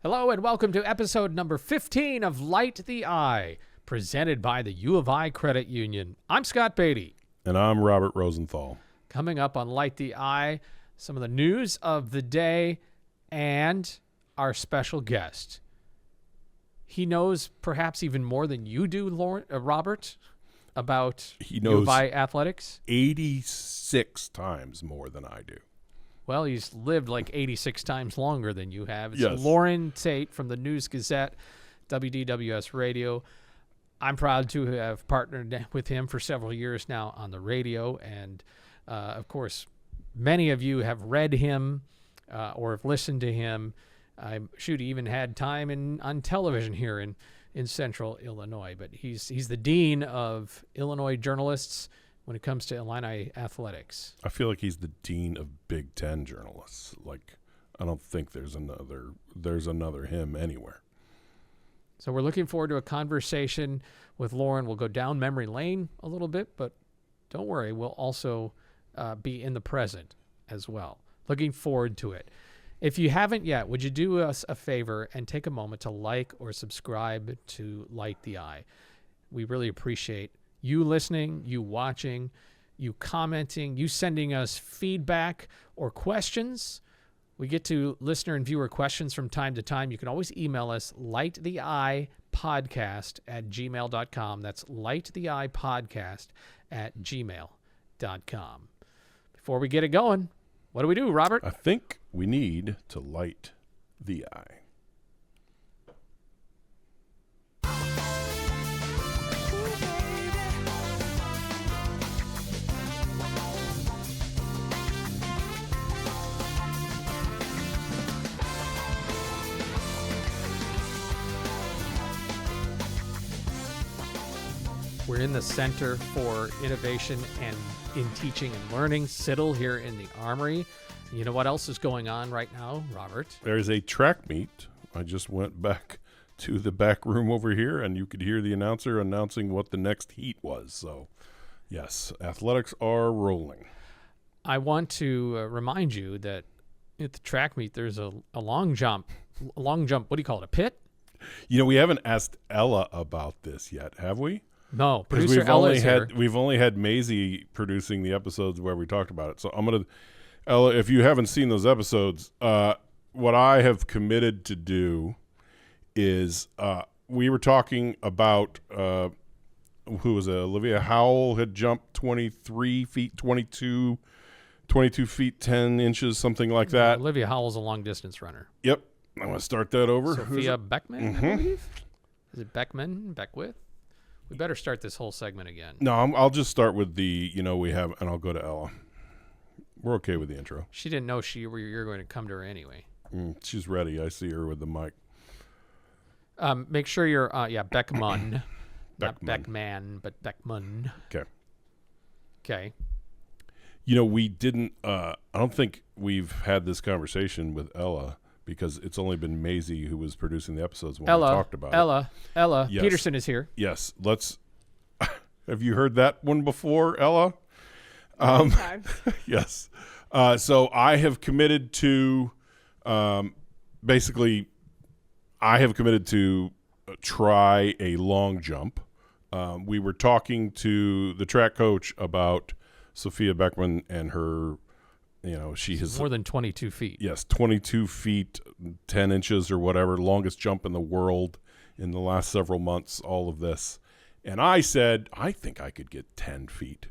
Hello and welcome to episode number 15 of Light the Eye, presented by the U of I Credit Union. I'm Scott Beatty. And I'm Robert Rosenthal. Coming up on Light the Eye, some of the news of the day and our special guest. He knows perhaps even more than you do, Robert, about U of I athletics. 86 times more than I do. Well, he's lived like 86 times longer than you have. It's Yes. Loren Tate from the News Gazette, WDWS Radio. I'm proud to have partnered with him for several years now on the radio. And, of course, many of you have read him or have listened to him. He even had time on television here in central Illinois. But he's the dean of Illinois journalists when it comes to Illini athletics. I feel like he's the dean of Big Ten journalists. Like, I don't think there's another him anywhere. So we're looking forward to a conversation with Loren. We'll go down memory lane a little bit, but don't worry, we'll also be in the present as well. Looking forward to it. If you haven't yet, would you do us a favor and take a moment to like or subscribe to Light the Eye? We really appreciate you listening, you watching, you commenting, you sending us feedback or questions. We get to listener and viewer questions from time to time. You can always email us, lighttheeyepodcast@gmail.com. That's lighttheeyepodcast@gmail.com. Before we get it going, what do we do, Robert? I think we need to light the eye. We're in the Center for Innovation and in Teaching and Learning, CITL, here in the Armory. You know what else is going on right now, Robert? There's a track meet. I just went back to the back room over here, and you could hear the announcer announcing what the next heat was. So, yes, athletics are rolling. I want to remind you that at the track meet, there's a long jump. What do you call it, a pit? You know, we haven't asked Ella about this yet, have we? No, producer Ella is here. We've only had Maisie producing the episodes where we talked about it. So I'm going to, Ella, if you haven't seen those episodes, what I have committed to do is we were talking about, who was it? Olivia Howell had jumped 23 feet, 22 feet, 10 inches, something like that. Olivia Howell's a long-distance runner. Yep. I'm going to start that over. Sophia Beckman, I believe? Is it Beckman? Beckwith? We better start this whole segment again. No, I'll just start with the, we have, and I'll go to Ella. We're okay with the intro. She didn't know you're going to come to her anyway. She's ready. I see her with the mic. Make sure you're, Beckman. Not Beckman, but Beckman. Okay. Okay. We didn't, I don't think we've had this conversation with Ella because it's only been Maisie who was producing the episodes when we talked about it. Ella, yes. Peterson is here. Yes. Have you heard that one before, Ella? Yes. So I have committed to, try a long jump. We were talking to the track coach about Sophia Beckman and her, she has more than 22 feet. Yes, 22 feet, 10 inches or whatever, longest jump in the world in the last several months, all of this. And I said, I think I could get 10 feet.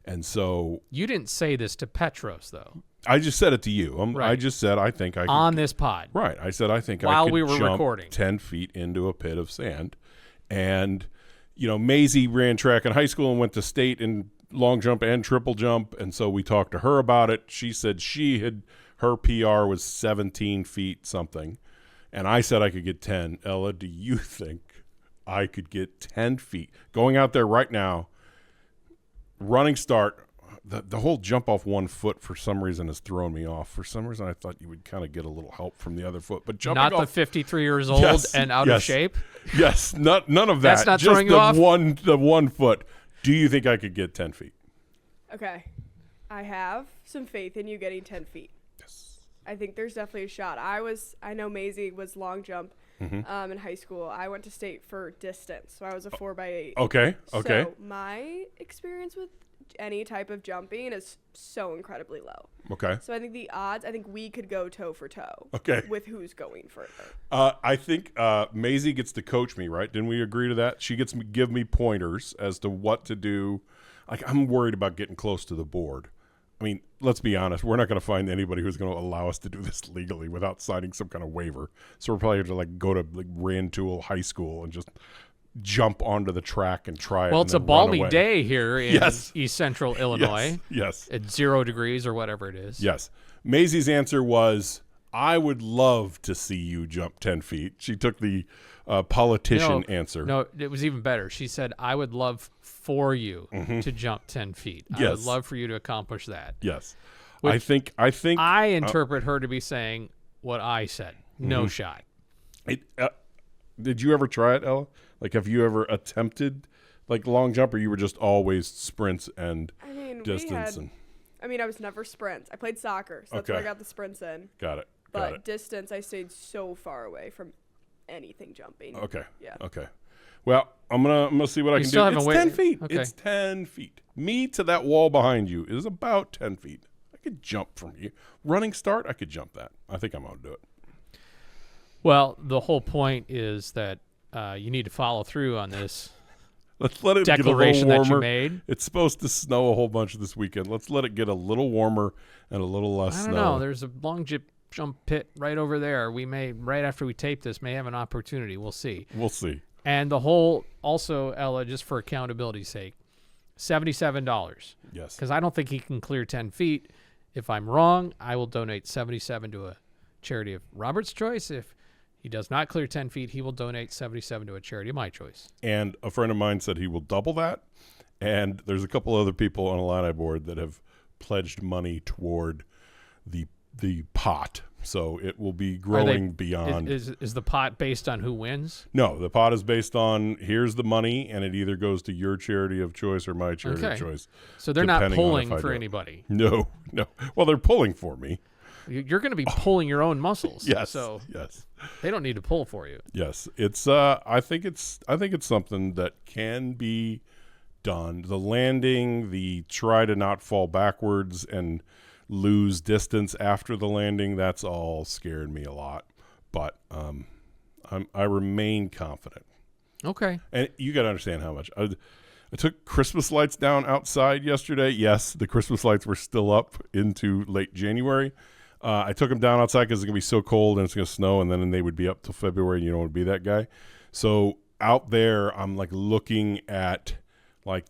And so... You didn't say this to Petros, though. I just said it to you. Right. I just said, I think I could... On this pod. Right. I said, I think while I could we were jump recording 10 feet into a pit of sand. And, Maisie ran track in high school and went to state in long jump and triple jump. And so we talked to her about it. She said her PR was 17 feet something. And I said I could get 10. Ella, do you think I could get 10 feet? Going out there right now, running start, the whole jump off one foot for some reason has thrown me off. For some reason, I thought you would kind of get a little help from the other foot. But jumping not off, the 53 years old and out of shape? Yes, none of that. That's not just throwing you off? The 1 foot. Do you think I could get 10 feet? Okay. I have some faith in you getting 10 feet. Yes. I think there's definitely a shot. I know Maisie was long jump in high school. I went to state for distance, so I was a 4x8. Okay. So my experience with any type of jumping is so incredibly low. Okay. So I think the odds, we could go toe for toe. Okay. With who's going further. I think Maisie gets to coach me, right? Didn't we agree to that? She gets to give me pointers as to what to do. Like, I'm worried about getting close to the board. I mean, let's be honest. We're not going to find anybody who's going to allow us to do this legally without signing some kind of waiver. So we're probably going to go to Rantoul High School and just jump onto the track and try it. Well, it's a balmy day here in East Central Illinois. Yes. At 0 degrees or whatever it is. Yes. Maisie's answer was, I would love to see you jump 10 feet. She took the politician answer. No, it was even better. She said, I would love for you to jump 10 feet. I would love for you to accomplish that. Yes. Which I think I interpret her to be saying what I said. No shot. Did you ever try it, Ella? Like, have you ever attempted long jump, or you were just always sprints and distance? I was never sprints. I played soccer, so that's where I got the sprints in. Got it. But distance, I stayed so far away from anything jumping. Okay. Yeah. Okay. Well, I'm gonna see what I can do. It's 10 feet. Okay. It's 10 feet. Me to that wall behind you is about 10 feet. I could jump from you. Running start, I could jump that. I think I'm gonna do it. Well, the whole point is that you need to follow through on this Let's let it declaration get a little that you warmer. made. It's supposed to snow a whole bunch this weekend. Let's let it get a little warmer and a little less I don't snow. know. There's a long jump pit right over there. We may, right after we tape this, may have an opportunity. We'll see. We'll see. And the whole, also, Ella, just for accountability's sake, $77. Yes. Because I don't think he can clear 10 feet. If I'm wrong, I will donate $77 to a charity of Robert's choice. If he does not clear 10 feet, he will donate $77 to a charity of my choice. And a friend of mine said he will double that. And there's a couple other people on Illini board that have pledged money toward the pot. So it will be growing beyond. Is the pot based on who wins? No, the pot is based on here's the money, and it either goes to your charity of choice or my charity of choice. So they're not depending on pulling if I for do it. anybody. No. Well, they're pulling for me. You're going to be pulling your own muscles. Yes. So yes. they don't need to pull for you. Yes. It's I think it's something that can be done. The landing, the try to not fall backwards and lose distance after the landing, that's all scared me a lot. But I remain confident. Okay. And you got to understand how much. I took Christmas lights down outside yesterday. Yes, the Christmas lights were still up into late January. I took them down outside because it's going to be so cold and it's going to snow, and then they would be up till February, and you don't want to be that guy. So out there, I'm looking at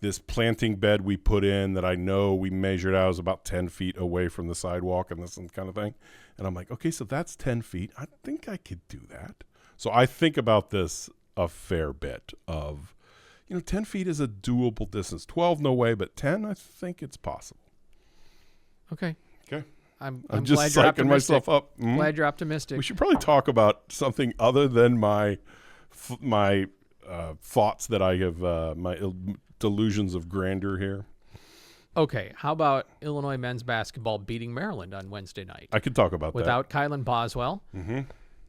this planting bed we put in that I know we measured out as about 10 feet away from the sidewalk and this kind of thing. And I'm like, okay, so that's 10 feet. I think I could do that. So I think about this a fair bit of, 10 feet is a doable distance. 12, no way, but 10, I think it's possible. Okay. Okay. I'm just glad you're psyching myself up. Mm-hmm. Glad you're optimistic. We should probably talk about something other than my thoughts that I have, my delusions of grandeur here. Okay, how about Illinois men's basketball beating Maryland on Wednesday night? I could talk about without Kylan Boswell. Mm-hmm.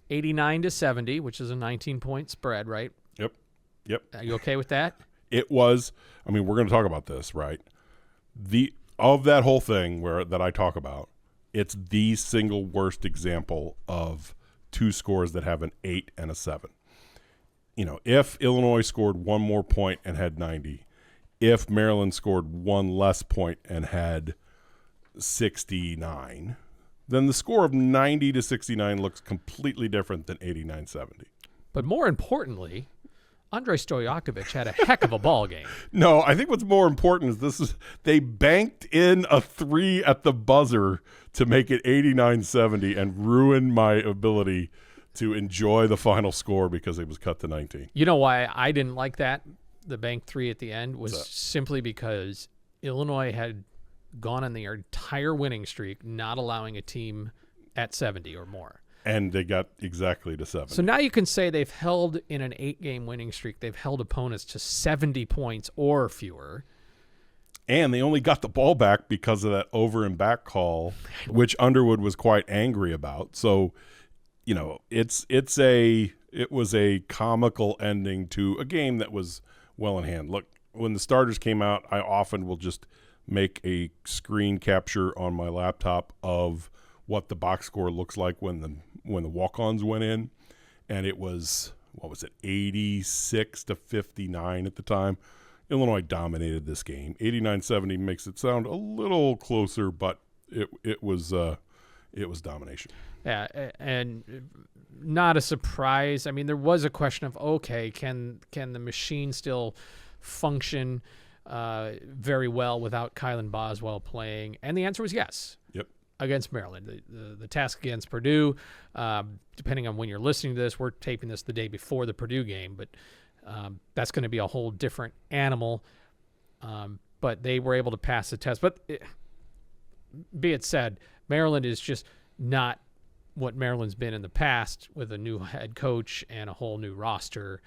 89-70, which is a 19-point spread, right? Yep. Are you okay with that? It was. I mean, we're going to talk about this, right? Of that whole thing that I talk about, it's the single worst example of two scores that have an 8 and a 7. If Illinois scored one more point and had 90, if Maryland scored one less point and had 69, then the score of 90-69 looks completely different than 89-70. But more importantly, Andrei Stojakovic had a heck of a ball game. No, I think what's more important is they banked in a 3 at the buzzer to make it 89-70 and ruin my ability to enjoy the final score because it was cut to 19. You know why I didn't like that? The bank 3 at the end was simply because Illinois had gone on their entire winning streak, not allowing a team at 70 or more. And they got exactly to 7. So now you can say they've held in an 8-game winning streak, they've held opponents to 70 points or fewer. And they only got the ball back because of that over and back call, which Underwood was quite angry about. So, it was a comical ending to a game that was well in hand. Look, when the starters came out, I often will just make a screen capture on my laptop of what the box score looks like when the walk-ons went in, and it was 86-59 at the time. Illinois dominated this game. 89-70 makes it sound a little closer, but it was domination. Yeah, and not a surprise. I mean, there was a question of, okay, can the machine still function very well without Kylan Boswell playing? And the answer was yes. Yep. Against Maryland. The task against Purdue, depending on when you're listening to this, we're taping this the day before the Purdue game, but that's going to be a whole different animal. But they were able to pass the test. But be it said, Maryland is just not what Maryland's been in the past with a new head coach and a whole new roster.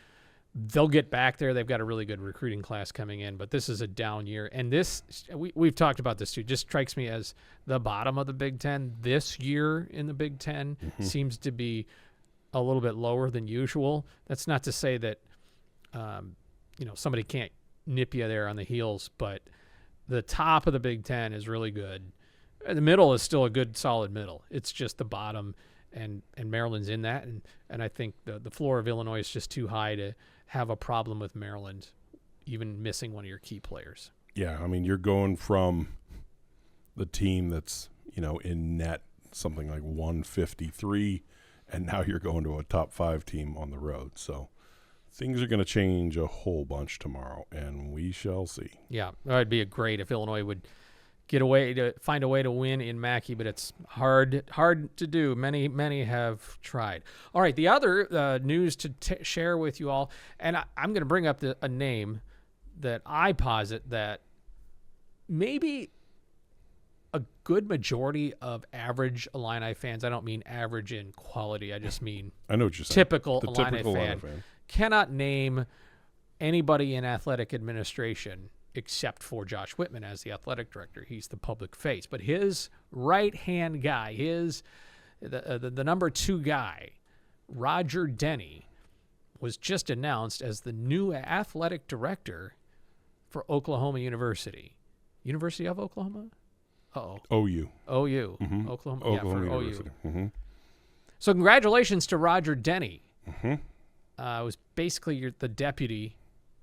They'll get back there. They've got a really good recruiting class coming in, but this is a down year. And this, we've talked about this too, just strikes me as the bottom of the Big Ten. This year in the Big Ten seems to be a little bit lower than usual. That's not to say that, somebody can't nip you there on the heels, but the top of the Big Ten is really good. And the middle is still a good, solid middle. It's just the bottom, and Maryland's in that. And I think the floor of Illinois is just too high to have a problem with Maryland, even missing one of your key players. Yeah, I mean, you're going from the team that's, in net something like 153, and now you're going to a top 5 team on the road. So things are going to change a whole bunch tomorrow, and we shall see. Yeah, it would be great if Illinois would find a way to win in Mackey, but it's hard to do. Many have tried. All right, the other news to share with you all, and I'm going to bring up a name that I posit that maybe a good majority of average Illini fans, I don't mean average in quality, I just mean I know what you're saying. Typical The Illini typical fan, Illini fan cannot name anybody in athletic administration except for Josh Whitman as the athletic director. He's the public face. But his right-hand guy, the number 2 guy, Roger Denny, was just announced as the new athletic director for Oklahoma University. University of Oklahoma? Uh-oh. OU. Oklahoma. Oklahoma For University. OU. So congratulations to Roger Denny. It was basically the deputy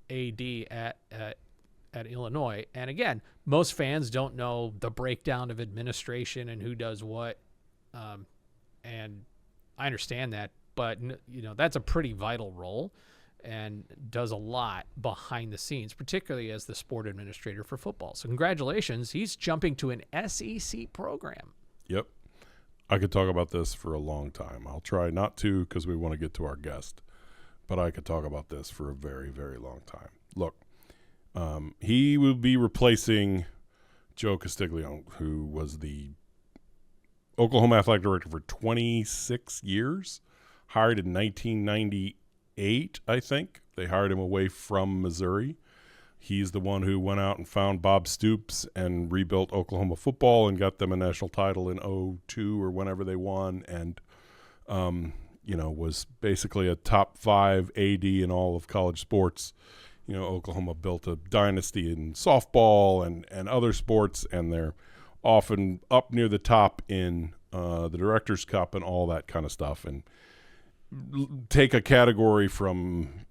AD at Illinois. And again, most fans don't know the breakdown of administration and who does what. And I understand that, but that's a pretty vital role and does a lot behind the scenes, particularly as the sport administrator for football. So congratulations. He's jumping to an SEC program. Yep. I could talk about this for a long time. I'll try not to because we want to get to our guest, but I could talk about this for a very, very long time. Look, he will be replacing Joe Castiglione, who was the Oklahoma athletic director for 26 years, hired in 1998, I think. They hired him away from Missouri. He's the one who went out and found Bob Stoops and rebuilt Oklahoma football and got them a national title in 2002 or whenever they won, and was basically a top 5 AD in all of college sports. Oklahoma built a dynasty in softball and other sports, and they're often up near the top in the Director's Cup and all that kind of stuff. And take a category from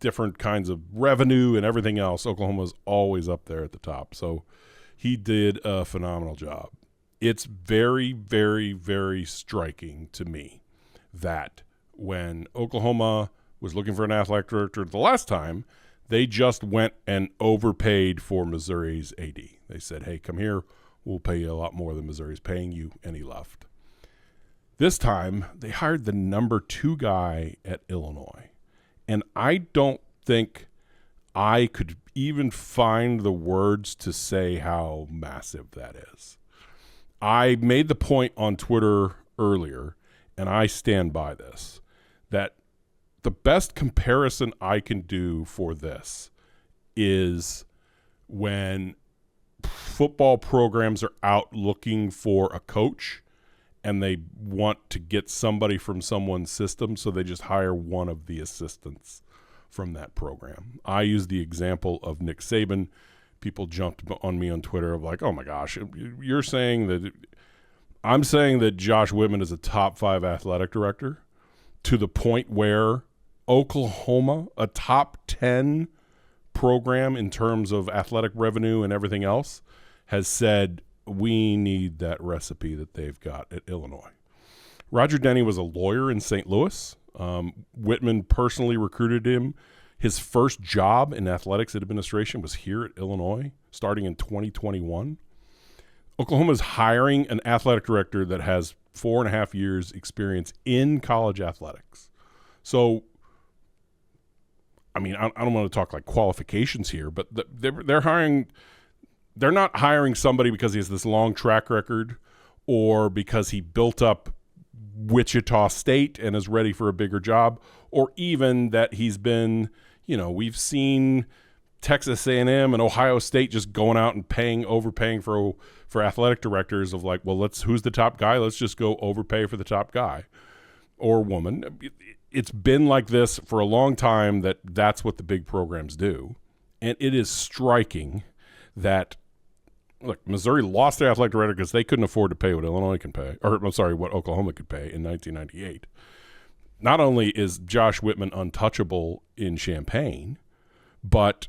different kinds of revenue and everything else, Oklahoma's always up there at the top. So he did a phenomenal job. It's very, very, very striking to me that when Oklahoma was looking for an athletic director the last time, they just went and overpaid for Missouri's AD. They said, hey, come here, we'll pay you a lot more than Missouri's paying you, and he left. This time, they hired the number 2 guy at Illinois, and I don't think I could even find the words to say how massive that is. I made the point on Twitter earlier, and I stand by this, that the best comparison I can do for this is when football programs are out looking for a coach and they want to get somebody from someone's system, so they just hire one of the assistants from that program. I use the example of Nick Saban. People jumped on me on Twitter of like, oh my gosh, you're saying that – I'm saying that Josh Whitman is a top 5 athletic director to the point where Oklahoma, a top 10 program in terms of athletic revenue and everything else, has said we need that recipe that they've got at Illinois. Roger Denny was a lawyer in St. Louis. Whitman personally recruited him. His first job in athletics administration was here at Illinois, starting in 2021. Oklahoma is hiring an athletic director that has 4.5 years experience in college athletics. So, I mean, I don't want to talk like qualifications here, but they're hiring. They're not hiring somebody because he has this long track record or because he built up Wichita State and is ready for a bigger job, or even that he's been, we've seen Texas A&M and Ohio State just going out and overpaying for athletic directors of like, well, who's the top guy? Let's just go overpay for the top guy or woman. It's been like this for a long time that's what the big programs do. And it is striking that, look, Missouri lost their athletic director because they couldn't afford to pay what Illinois can pay, what Oklahoma could pay in 1998. Not only is Josh Whitman untouchable in Champaign, but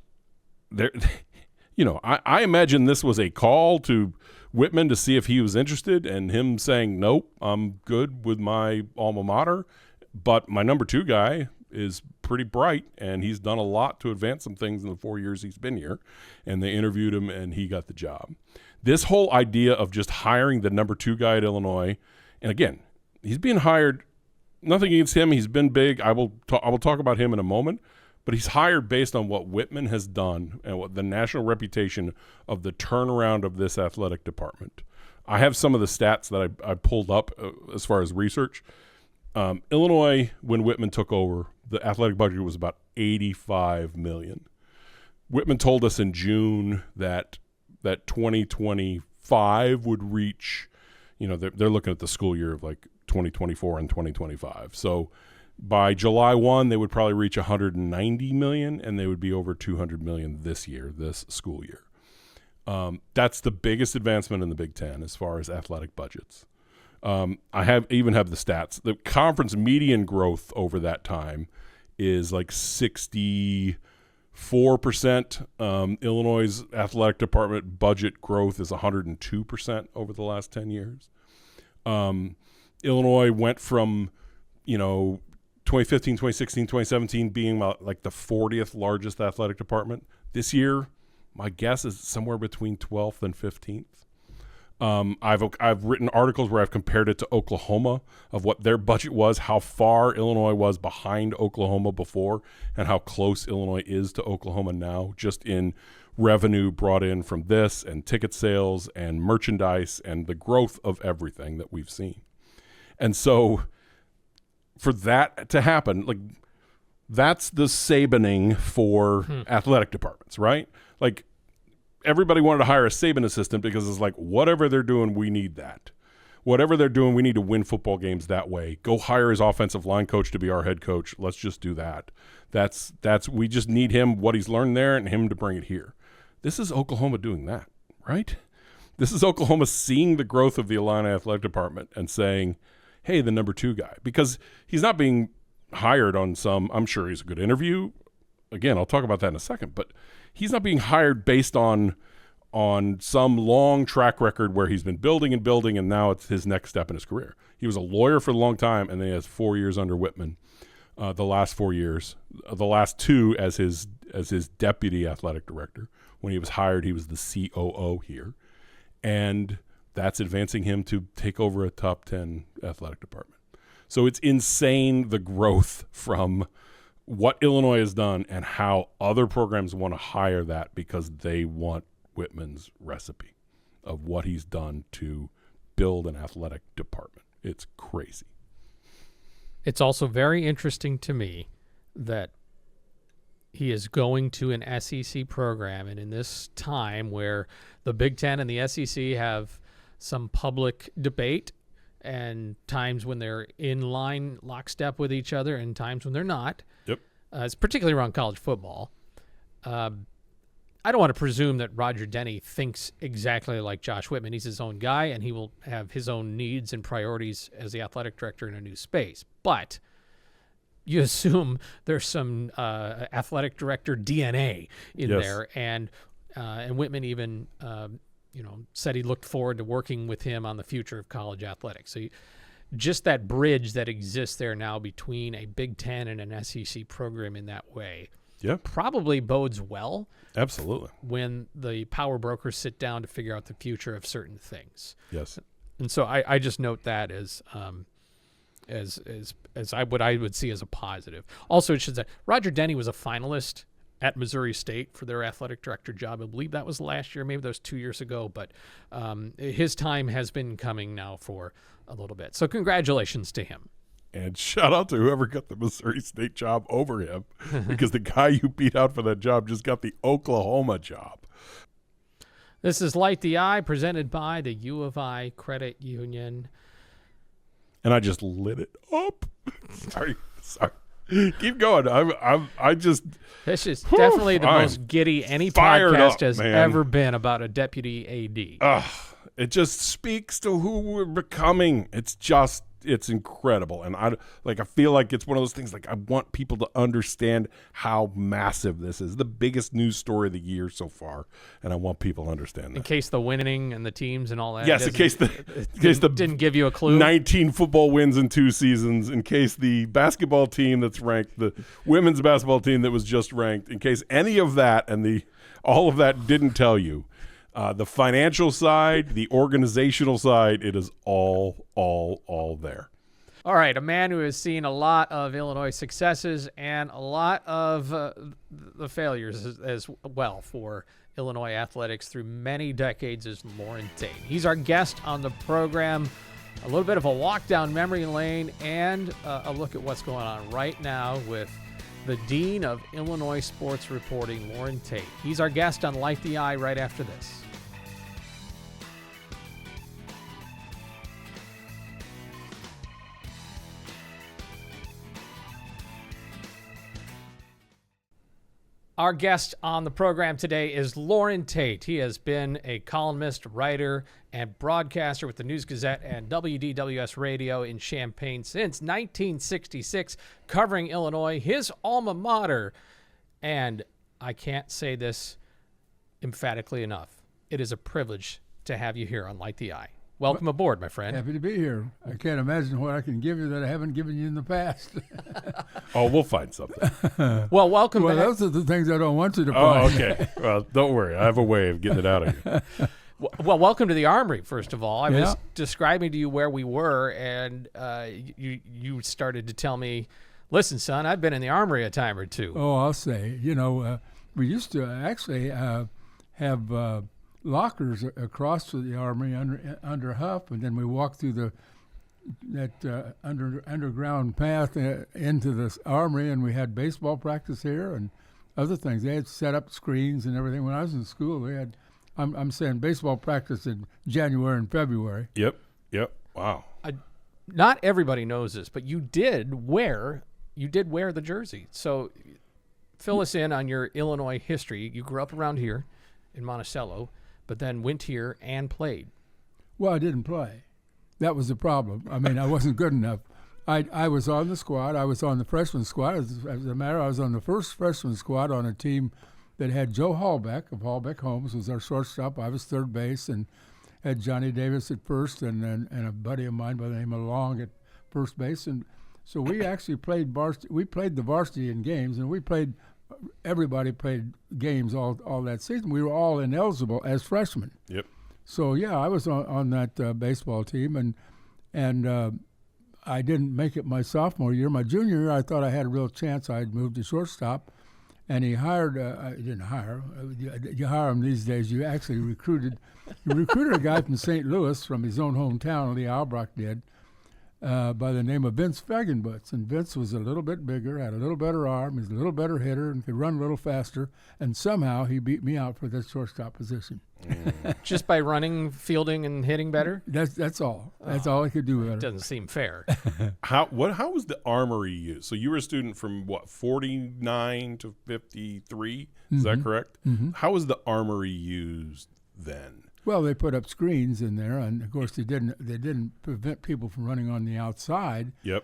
I imagine this was a call to Whitman to see if he was interested, and him saying, nope, I'm good with my alma mater, but my number 2 guy is pretty bright, and he's done a lot to advance some things in the 4 years he's been here, and they interviewed him, and he got the job. This whole idea of just hiring the number 2 guy at Illinois, and again, he's being hired, nothing against him, he's been big, I will talk about him in a moment, but he's hired based on what Whitman has done and what the national reputation of the turnaround of this athletic department. I have some of the stats that I pulled up as far as research. Illinois, when Whitman took over, the athletic budget was about $85 million. Whitman told us in June that 2025 would reach, they're looking at the school year of like 2024 and 2025. So by July 1, they would probably reach $190 million, and they would be over $200 million this school year. That's the biggest advancement in the Big Ten as far as athletic budgets. I even have the stats. The conference median growth over that time is like 64%. Illinois' athletic department budget growth is 102% over the last 10 years. Illinois went from, 2015, 2016, 2017 being like the 40th largest athletic department. This year, my guess is somewhere between 12th and 15th. I've written articles where I've compared it to Oklahoma of what their budget was, how far Illinois was behind Oklahoma before, and how close Illinois is to Oklahoma now, just in revenue brought in from this and ticket sales and merchandise and the growth of everything that we've seen. And so for that to happen, like, that's the Sabaning for athletic departments, right? Like, everybody wanted to hire a Saban assistant because it's like, whatever they're doing, we need that. Whatever they're doing, we need to win football games that way. Go hire his offensive line coach to be our head coach. Let's just do that. We just need him, what he's learned there, and him to bring it here. This is Oklahoma doing that, right? This is Oklahoma seeing the growth of the Illini athletic department and saying, hey, the number 2 guy, because he's not being hired on I'm sure he's a good interview. Again, I'll talk about that in a second, but he's not being hired based on some long track record where he's been building and building, and now it's his next step in his career. He was a lawyer for a long time, and then he has 4 years under Whitman, the last 4 years, the last 2 as his deputy athletic director. When he was hired, he was the COO here, and that's advancing him to take over a top 10 athletic department. So it's insane, the growth from what Illinois has done and how other programs want to hire that because they want Whitman's recipe of what he's done to build an athletic department. It's crazy. It's also very interesting to me that He is going to an SEC program, and in this time where the Big Ten and the SEC have some public debate, and times when they're in line lockstep with each other, and times when they're not. Yep. It's particularly around college football. I don't want to presume that Roger Denny thinks exactly like Josh Whitman. He's his own guy, and he will have his own needs and priorities as the athletic director in a new space. But you assume there's some athletic director DNA in there, and Whitman even said he looked forward to working with him on the future of college athletics. So just that bridge that exists there now between a Big Ten and an SEC program in that way probably bodes well. Absolutely. When the power brokers sit down to figure out the future of certain things. Yes. And so I just note that as what I would see as a positive. Also, it should say Roger Denny was a finalist at Missouri State for their athletic director job. I believe that was last year. Maybe that was 2 years ago. But his time has been coming now for a little bit. So congratulations to him. And shout out to whoever got the Missouri State job over him, because the guy you beat out for that job just got the Oklahoma job. This is Light the Eye, presented by the U of I Credit Union. And I just lit it up. Sorry. Keep going. I just. This is definitely the most giddy any podcast has ever been about a deputy AD. It just speaks to who we're becoming. It's incredible. And I feel like it's one of those things, like I want people to understand how massive this is. The biggest news story of the year so far. And I want people to understand that. In case the winning and the teams and all that. Yes, in case the didn't give you a clue. 19 football wins in 2 seasons. In case the basketball team that's ranked, the women's basketball team that was just ranked, in case any of that and all of that didn't tell you. The financial side, the organizational side, it is all there. All right, a man who has seen a lot of Illinois successes and a lot of the failures as well for Illinois athletics through many decades is Loren Tate. He's our guest on the program. A little bit of a walk down memory lane and a look at what's going on right now with the Dean of Illinois Sports Reporting, Loren Tate. He's our guest on Light the Eye right after this. Our guest on the program today is Loren Tate. He has been a columnist, writer, and broadcaster with the News Gazette and WDWS Radio in Champaign since 1966, covering Illinois, his alma mater. And I can't say this emphatically enough. It is a privilege to have you here on Light the Eye. Welcome aboard, my friend. Happy to be here. I can't imagine what I can give you that I haven't given you in the past. Oh, we'll find something. Well, welcome back. Those are the things I don't want you to find. find. Oh, okay. Well, don't worry. I have a way of getting it out of you. Well, welcome to the Armory, first of all. I was describing to you where we were, and you started to tell me, listen, son, I've been in the Armory a time or two. Oh, I'll say. We used to actually have lockers across to the Armory under Huff, and then we walked through that underground path into the Armory, and we had baseball practice here and other things. They had set up screens and everything. When I was in school, they had, I'm saying baseball practice in January and February. Yep. Wow. Not everybody knows this, but you did wear the jersey. So fill us in on your Illinois history. You grew up around here in Monticello, but then went here and played. Well, I didn't play. That was the problem. I mean, I wasn't good enough. I was on the squad. I was on the freshman squad. As a matter, I was on the first freshman squad on a team that had Joe Hallbeck of Hallbeck Homes was our shortstop. I was third base and had Johnny Davis at first and a buddy of mine by the name of Long at first base. And so we actually played varsity. We played the varsity in games, and everybody played games all that season. We were all ineligible as freshmen. Yep. So I was on that baseball team, and I didn't make it my sophomore year. My junior year, I thought I had a real chance. I'd moved to shortstop, and he hired. I didn't hire. You hire them these days. You actually recruited. You recruited a guy from St. Louis, from his own hometown. Lee Albrock did. by the name of Vince Fagenbutz. And Vince was a little bit bigger, had a little better arm, he's a little better hitter, and could run a little faster. And somehow he beat me out for that shortstop position. Just by running, fielding, and hitting better? That's all. That's all he could do better. Doesn't seem fair. How was the Armory used? So you were a student from, 49 to 53? Is that correct? Mm-hmm. How was the Armory used then? Well, they put up screens in there, and of course they didn't prevent people from running on the outside. Yep.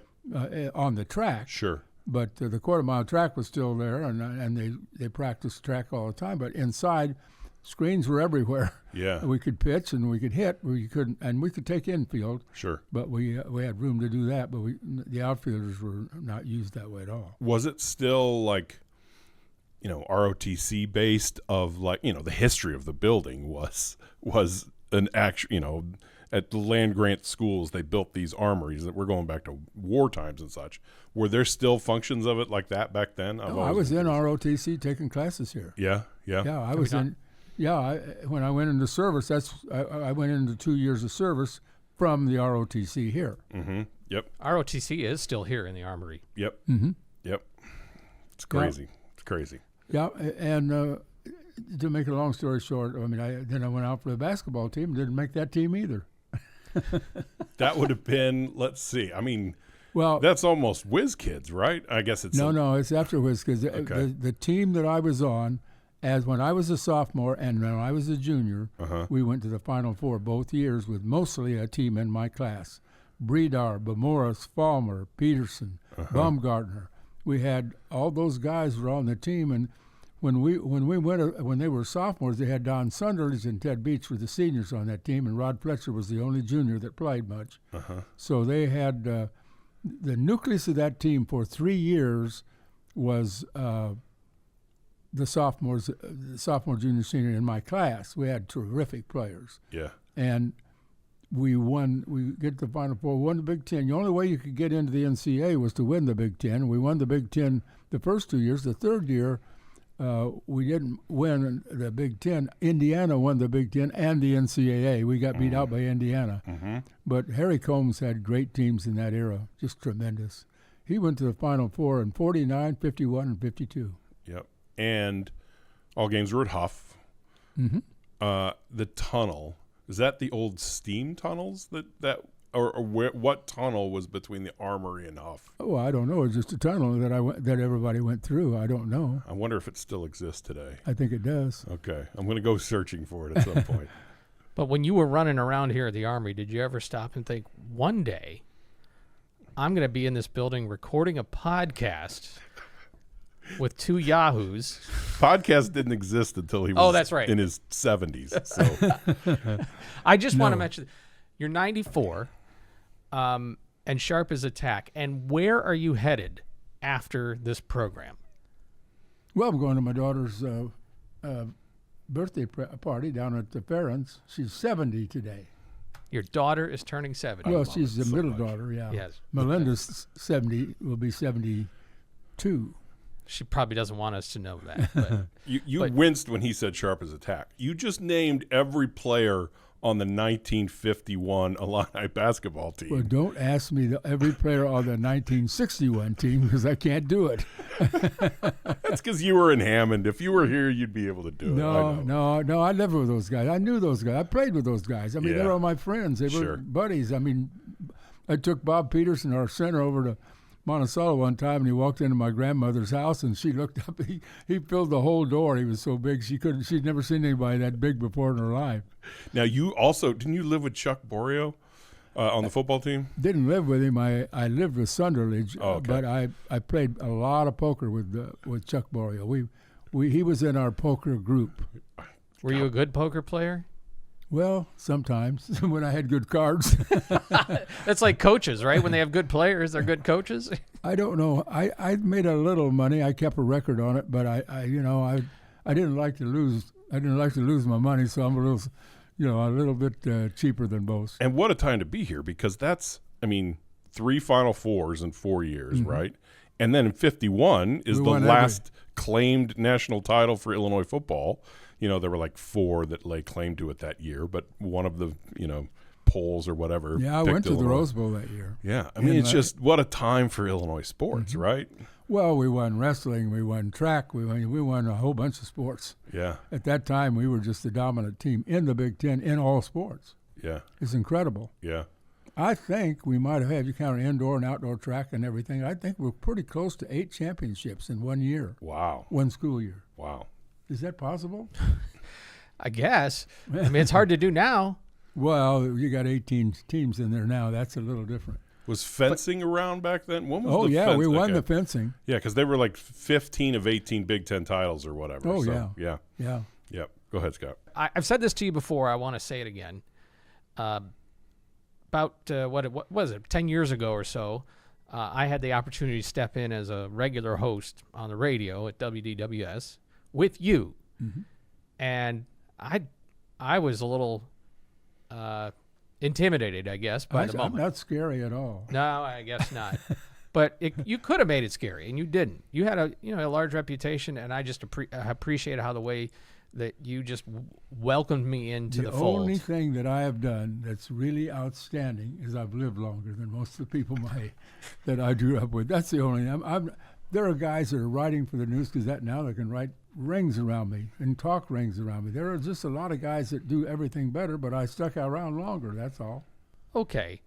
On the track. Sure. But the quarter-mile track was still there, and they practiced track all the time. But inside, screens were everywhere. Yeah. We could pitch and we could hit. We could take infield. Sure. But we had room to do that. But the outfielders were not used that way at all. Was it still like, ROTC based of like, the history of the building was an actual, at the land grant schools, they built these armories that we're going back to war times and such. Were there still functions of it like that back then? I was in ROTC taking classes here. Yeah. Yeah, I was in. Yeah, when I went into service, I went into 2 years of service from the ROTC here. Mm-hmm. Yep. ROTC is still here in the Armory. Yep. Mm-hmm. Yep. It's crazy. It's crazy. Yeah, and to make a long story short, I went out for the basketball team. Didn't make that team either. That would have been, let's see. Well, that's almost Whiz Kids, right? I guess it's no, it's after Whiz Kids. Okay. The team that I was on, as when I was a sophomore and when I was a junior, we went to the Final Four both years with mostly a team in my class: Bredar, Bamoris, Falmer, Peterson, Baumgartner. We had all those guys were on the team, and when they were sophomores, they had Don Sunderledge and Ted Beach were the seniors on that team, and Rod Fletcher was the only junior that played much. So they had the nucleus of that team for 3 years was the sophomore, junior, senior in my class. We had terrific players. Yeah. And we won. We get to the Final Four, won the Big Ten. The only way you could get into the NCAA was to win the Big Ten. We won the Big Ten the first 2 years. The third year, we didn't win the Big Ten. Indiana won the Big Ten and the NCAA. We got beat out by Indiana. But Harry Combs had great teams in that era, just tremendous. He went to the Final Four in 49, 51, and 52. Yep. And all games were at Huff. The tunnel, is that the old steam tunnels or what tunnel was between the Armory and Huff? Oh, I don't know. It's just a tunnel that everybody went through. I don't know. I wonder if it still exists today. I think it does. Okay. I'm going to go searching for it at some point. But when you were running around here at the Armory, did you ever stop and think, one day I'm going to be in this building recording a podcast with two yahoos? Podcast didn't exist until he was that's right. in his 70s. So I just want to mention, you're 94, and Sharp is Attack. And where are you headed after this program? Well, I'm going to my daughter's birthday party down at the Farrens. She's 70 today. Your daughter is turning 70. Well, she's the middle daughter, yeah. Yes. Melinda's 70, will be 72. She probably doesn't want us to know that. But you winced when he said Sharp as Attack. You just named every player on the 1951 Illini basketball team. Well, don't ask me every player on the 1961 team because I can't do it. That's because you were in Hammond. If you were here, you'd be able to do it. No. I lived with those guys. I knew those guys. I played with those guys. I mean, they were all my friends. They were buddies. I mean, I took Bob Peterson, our center, over to Monticello one time, and he walked into my grandmother's house, and she looked up. He filled the whole door. He was so big she'd never seen anybody that big before in her life. Now, you also didn't you live with Chuck Borio on the football team? Didn't live with him. I lived with Sunderledge, but I played a lot of poker with Chuck Borio. He was in our poker group. were you a good poker player? Well, sometimes when I had good cards. That's like coaches, right? When they have good players, they're good coaches. I don't know. I made a little money. I kept a record on it, but I didn't like to lose. I didn't like to lose my money, so I'm a little bit cheaper than most. And what a time to be here, because that's, 3 Final Fours in 4 years, right? And then in 51 is the last claimed national title for Illinois football. There were like 4 that lay claim to it that year, but one of the, polls or whatever. Yeah, I picked went to the Illinois. Rose Bowl that year. Yeah, I mean, it's just what a time for Illinois sports, right? Well, we won wrestling, we won track, we won a whole bunch of sports. Yeah, At that time, we were just the dominant team in the Big Ten in all sports. yeah, It's incredible. yeah. I think we might have had, you count indoor and outdoor track and everything, I think we're pretty close to 8 championships in 1 year, Wow, 1 school year. wow. Is that possible? I guess. I mean, it's hard to do now. Well, you got 18 teams in there now. That's a little different. Was fencing around back then? When was Oh, the yeah, we won okay. the fencing. Yeah, because they were like 15 of 18 Big Ten titles or whatever. Oh, so, yeah. Yeah. Yep. Go ahead, Scott. I've said this to you before. I want to say it again. About, what was it, 10 years ago or so, I had the opportunity to step in as a regular host on the radio at WDWS with you. Mm-hmm. And I was a little intimidated, I guess, by the I'm moment. not scary at all. No, I guess not. But you could have made it scary, and you didn't. You had a large reputation, and I just appreciate how the way that you just welcomed me into the fold. The only thing that I have done that's really outstanding is I've lived longer than most of the people that I grew up with. That's the only. There are guys that are writing for the News Gazette now that can write rings around me and talk rings around me. There are just a lot of guys that do everything better, but I stuck around longer. That's all. Okay.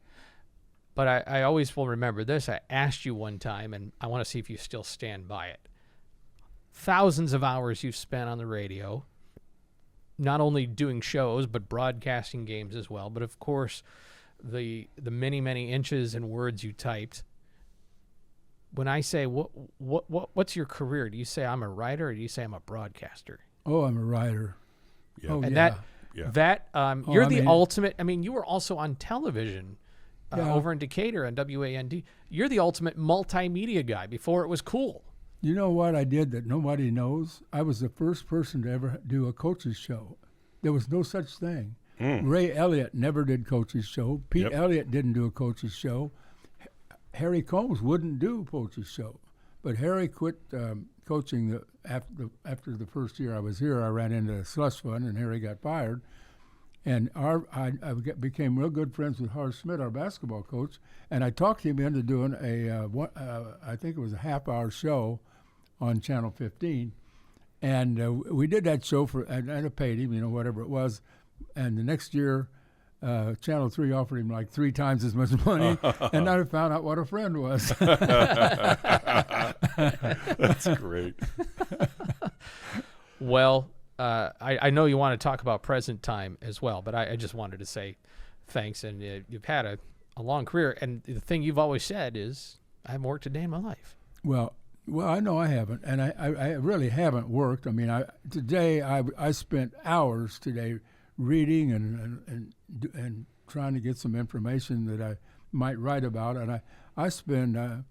But I always will remember this. I asked you one time, and I want to see if you still stand by it. Thousands of hours you've spent on the radio, not only doing shows, but broadcasting games as well. But, of course, the many, many inches and words you typed. When I say, what's your career? Do you say I'm a writer, or do you say I'm a broadcaster? Oh, I'm a writer. Yeah. Oh, And yeah. you're I the mean- ultimate. I mean, you were also on television Yeah. over in Decatur on WAND. You're the ultimate multimedia guy before it was cool. You know what I did that nobody knows? I was the first person to ever do a coach's show. There was no such thing. Ray Elliott never did coach's show. Pete Yep. Elliott didn't do a coach's show. Harry Combs wouldn't do coach's show. But Harry quit coaching after the first year I was here. I ran into a slush fund, and Harry got fired. And I became real good friends with Harv Schmidt, our basketball coach, and I talked him into doing I think it was a half-hour show on Channel 15. And we did that show and I paid him, whatever it was. And the next year, Channel 3 offered him like 3 times as much money, and I found out what a friend was. That's great. Well, I know you want to talk about present time as well, but I just wanted to say thanks. And you've had a long career, and the thing you've always said is, I haven't worked a day in my life. Well, I know I haven't, and I really haven't worked. I mean, today I spent hours today reading and trying to get some information that I might write about, and I spend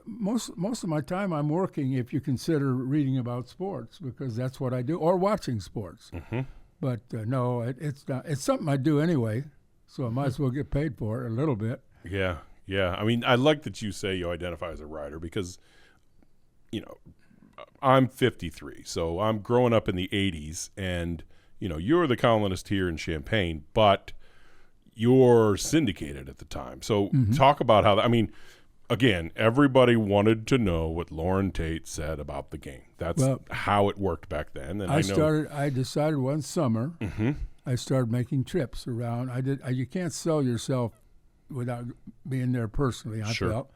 most of my time I'm working, if you consider reading about sports, because that's what I do, or watching sports. Mm-hmm. But no, it's not. It's something I do anyway, so I might as well get paid for it a little bit. Yeah, yeah. I mean, I like that you say you identify as a writer because, I'm 53, so I'm growing up in the 80s, and, you're the columnist here in Champaign, but you're syndicated at the time. So talk about how, again, everybody wanted to know what Loren Tate said about the game. That's how it worked back then. And I decided one summer, Mhm. I started making trips around. You can't sell yourself without being there personally, I Sure. felt.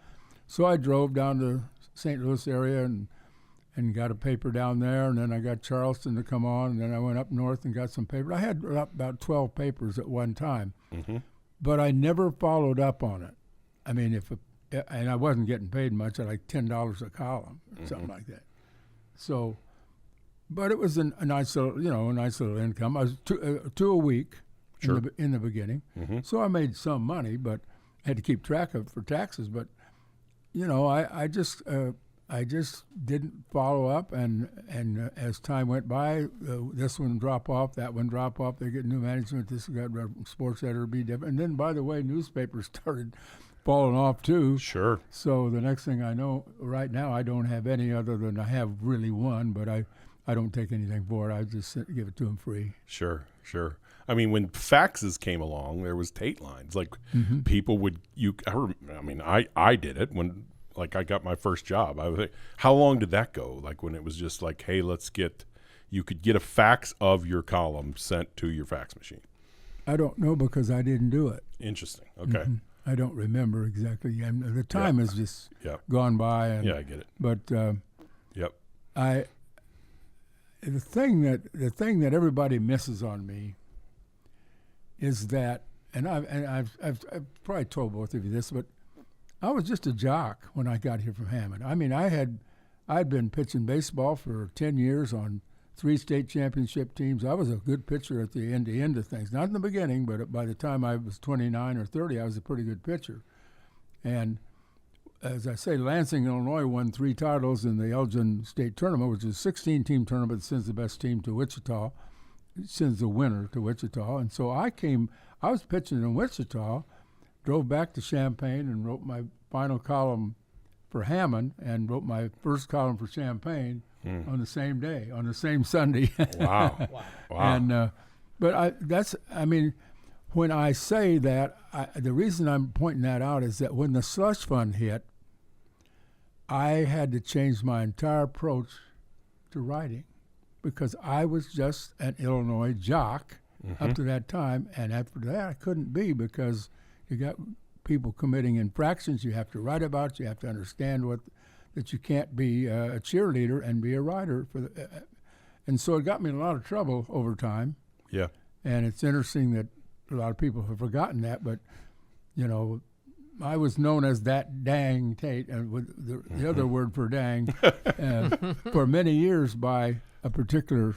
So I drove down to St. Louis area and got a paper down there, and then I got Charleston to come on, and then I went up north and got some paper. I had about 12 papers at one time, but I never followed up on it. I mean, and I wasn't getting paid much, at like $10 a column or something like that. So, but it was a nice little income. I was two a week in the beginning, so I made some money, but I had to keep track of it for taxes. But I just didn't follow up, and as time went by, this one drop off, that one drop off. They get new management. This got sports editor be different, and then by the way, newspapers started falling off too. Sure. So the next thing I know, right now I don't have any other than I have really one, but I don't take anything for it. I just give it to them free. Sure. I mean, when faxes came along, there was Tate lines. Like people would I did it when I got my first job. I was like, how long did that go? Like when it was just like, hey, you could get a fax of your column sent to your fax machine. I don't know because I didn't do it. Interesting. Okay. I don't remember exactly. And the time has just gone by. And, I get it. But the thing that everybody misses on me is that, and I've probably told both of you this, but I was just a jock when I got here from Hammond. I mean, I'd been pitching baseball for 10 years on 3 state championship teams. I was a good pitcher at the end of things. Not in the beginning, but by the time I was 29 or 30, I was a pretty good pitcher. And as I say, Lansing, Illinois won 3 titles in the Elgin State Tournament, which is a 16-team tournament that sends the best team to Wichita, sends the winner to Wichita. And so I was pitching in Wichita, drove back to Champaign and wrote my final column for Hammond and wrote my first column for Champaign on the same day, on the same Sunday. Wow. And when I say that, the reason I'm pointing that out is that when the slush fund hit, I had to change my entire approach to writing because I was just an Illinois jock up to that time, and after that I couldn't be because you got people committing infractions you have to write about, you have to understand that you can't be a cheerleader and be a writer and so it got me in a lot of trouble over time. Yeah. And it's interesting that a lot of people have forgotten that, but I was known as that dang Tate, and with the other word for dang, for many years by a particular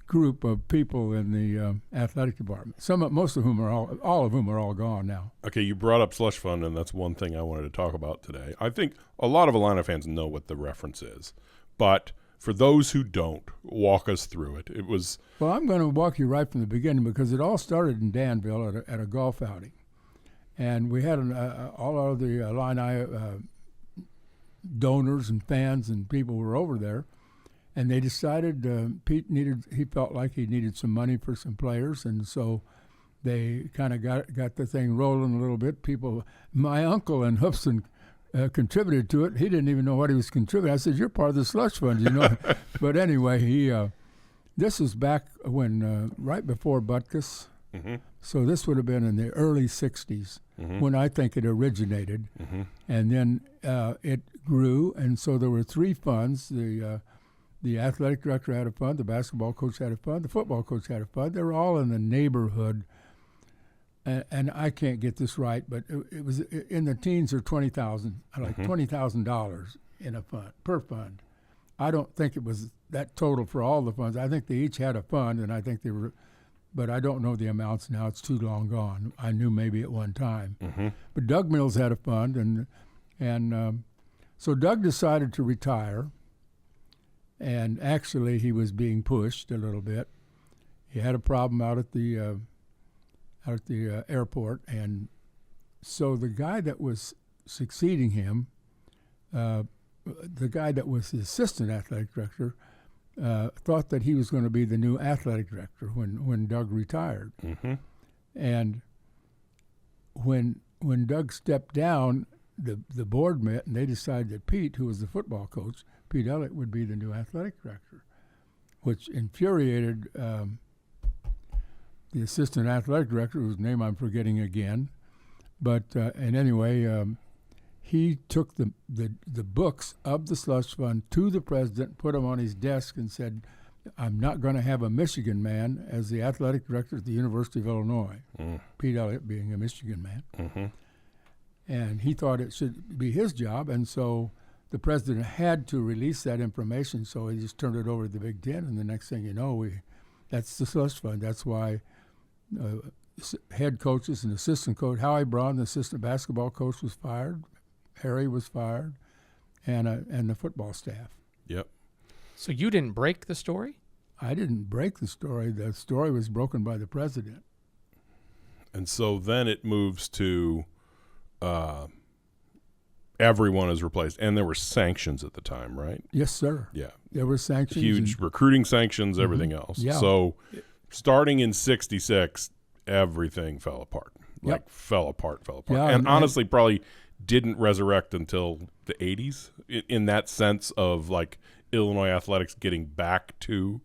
group of people in the athletic department. Most of whom all of whom are all gone now. Okay, you brought up slush fund, and that's one thing I wanted to talk about today. I think a lot of Illini fans know what the reference is, but for those who don't, walk us through it. It was well. I'm going to walk you right from the beginning because it all started in Danville at a golf outing, and we had all of the Illini donors and fans and people were over there. And they decided he felt like he needed some money for some players, and so they kind of got the thing rolling a little bit. My uncle in Hoofston contributed to it. He didn't even know what he was contributing. I said, "You're part of the slush fund, you know." But anyway, this was back when right before Butkus, so this would have been in the early '60s when I think it originated, and then it grew, and so there were 3 funds. The athletic director had a fund, the basketball coach had a fund, the football coach had a fund. They were all in the neighborhood, and I can't get this right, but it was in the teens or $20,000 in a fund, per fund. I don't think it was that total for all the funds. I think they each had a fund, and I think they were, but I don't know the amounts now. It's too long gone. I knew maybe at one time. But Doug Mills had a fund, and so Doug decided to retire. And actually, he was being pushed a little bit. He had a problem out at the airport, and so the guy that was succeeding him, the guy that was the assistant athletic director, thought that he was going to be the new athletic director when Doug retired. And when Doug stepped down, the board met, and they decided that Pete, who was the football coach, Pete Elliott, would be the new athletic director, which infuriated the assistant athletic director, whose name I'm forgetting again. But and anyway, he took the books of the slush fund to the president, put them on his desk, and said, "I'm not going to have a Michigan man as the athletic director at the University of Illinois." Pete Elliott being a Michigan man. And he thought it should be his job, and so the president had to release that information, so he just turned it over to the Big Ten, and the next thing you know, that's the slush fund. That's why head coaches and assistant coach, Howie Braun, the assistant basketball coach, was fired, Harry was fired, and the football staff. Yep. So you didn't break the story? I didn't break the story. The story was broken by the president. And so then it moves to everyone is replaced, and there were sanctions at the time, right? Yes, sir. Yeah. There were sanctions. Huge recruiting sanctions, everything else. Yeah. So starting in '66, everything fell apart. Yep. Like fell apart. Yeah, and honestly, probably didn't resurrect until the '80s in that sense of like Illinois athletics getting back to,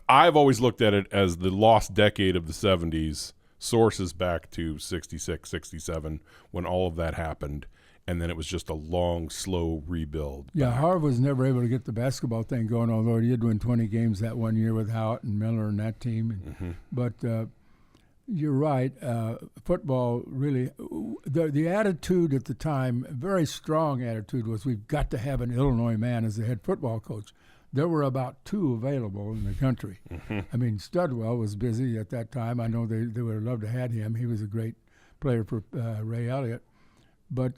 I've always looked at it as the lost decade of the '70s, sources back to '66, '67 when all of that happened. And then it was just a long, slow rebuild. Yeah, Harv was never able to get the basketball thing going, although he did win 20 games that one year with Howard and Miller and that team. Mm-hmm. But you're right. Football really, the attitude at the time, a very strong attitude, was we've got to have an Illinois man as the head football coach. There were about 2 available in the country. Mm-hmm. I mean, Studwell was busy at that time. I know they would have loved to have had him. He was a great player for Ray Elliott. But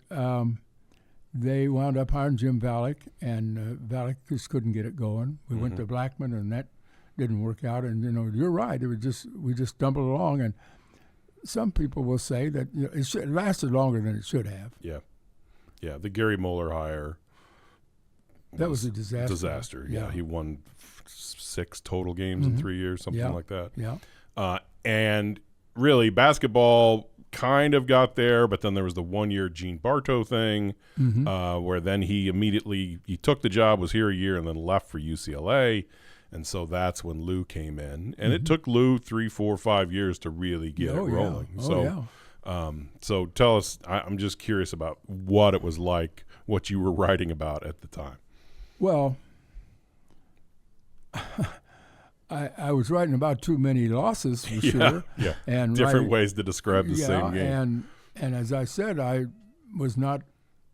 they wound up hiring Jim Valek, and Valek just couldn't get it going. We went to Blackman, and that didn't work out. And you're right. We just stumbled along. And some people will say that it lasted longer than it should have. Yeah. The Gary Moeller hire. That was a disaster. Disaster. Yeah. He won 6 total games in 3 years, something like that. Yeah. And really, basketball kind of got there, but then there was the 1-year Gene Bartow thing, where then he took the job, was here a year, and then left for UCLA. And so that's when Lou came in. And it took Lou 3, 4, 5 years to really get it rolling. So tell us, I'm just curious about what it was like, what you were writing about at the time. Well, I was writing about too many losses for sure. Yeah. And different ways to describe the same game. And as I said, I was not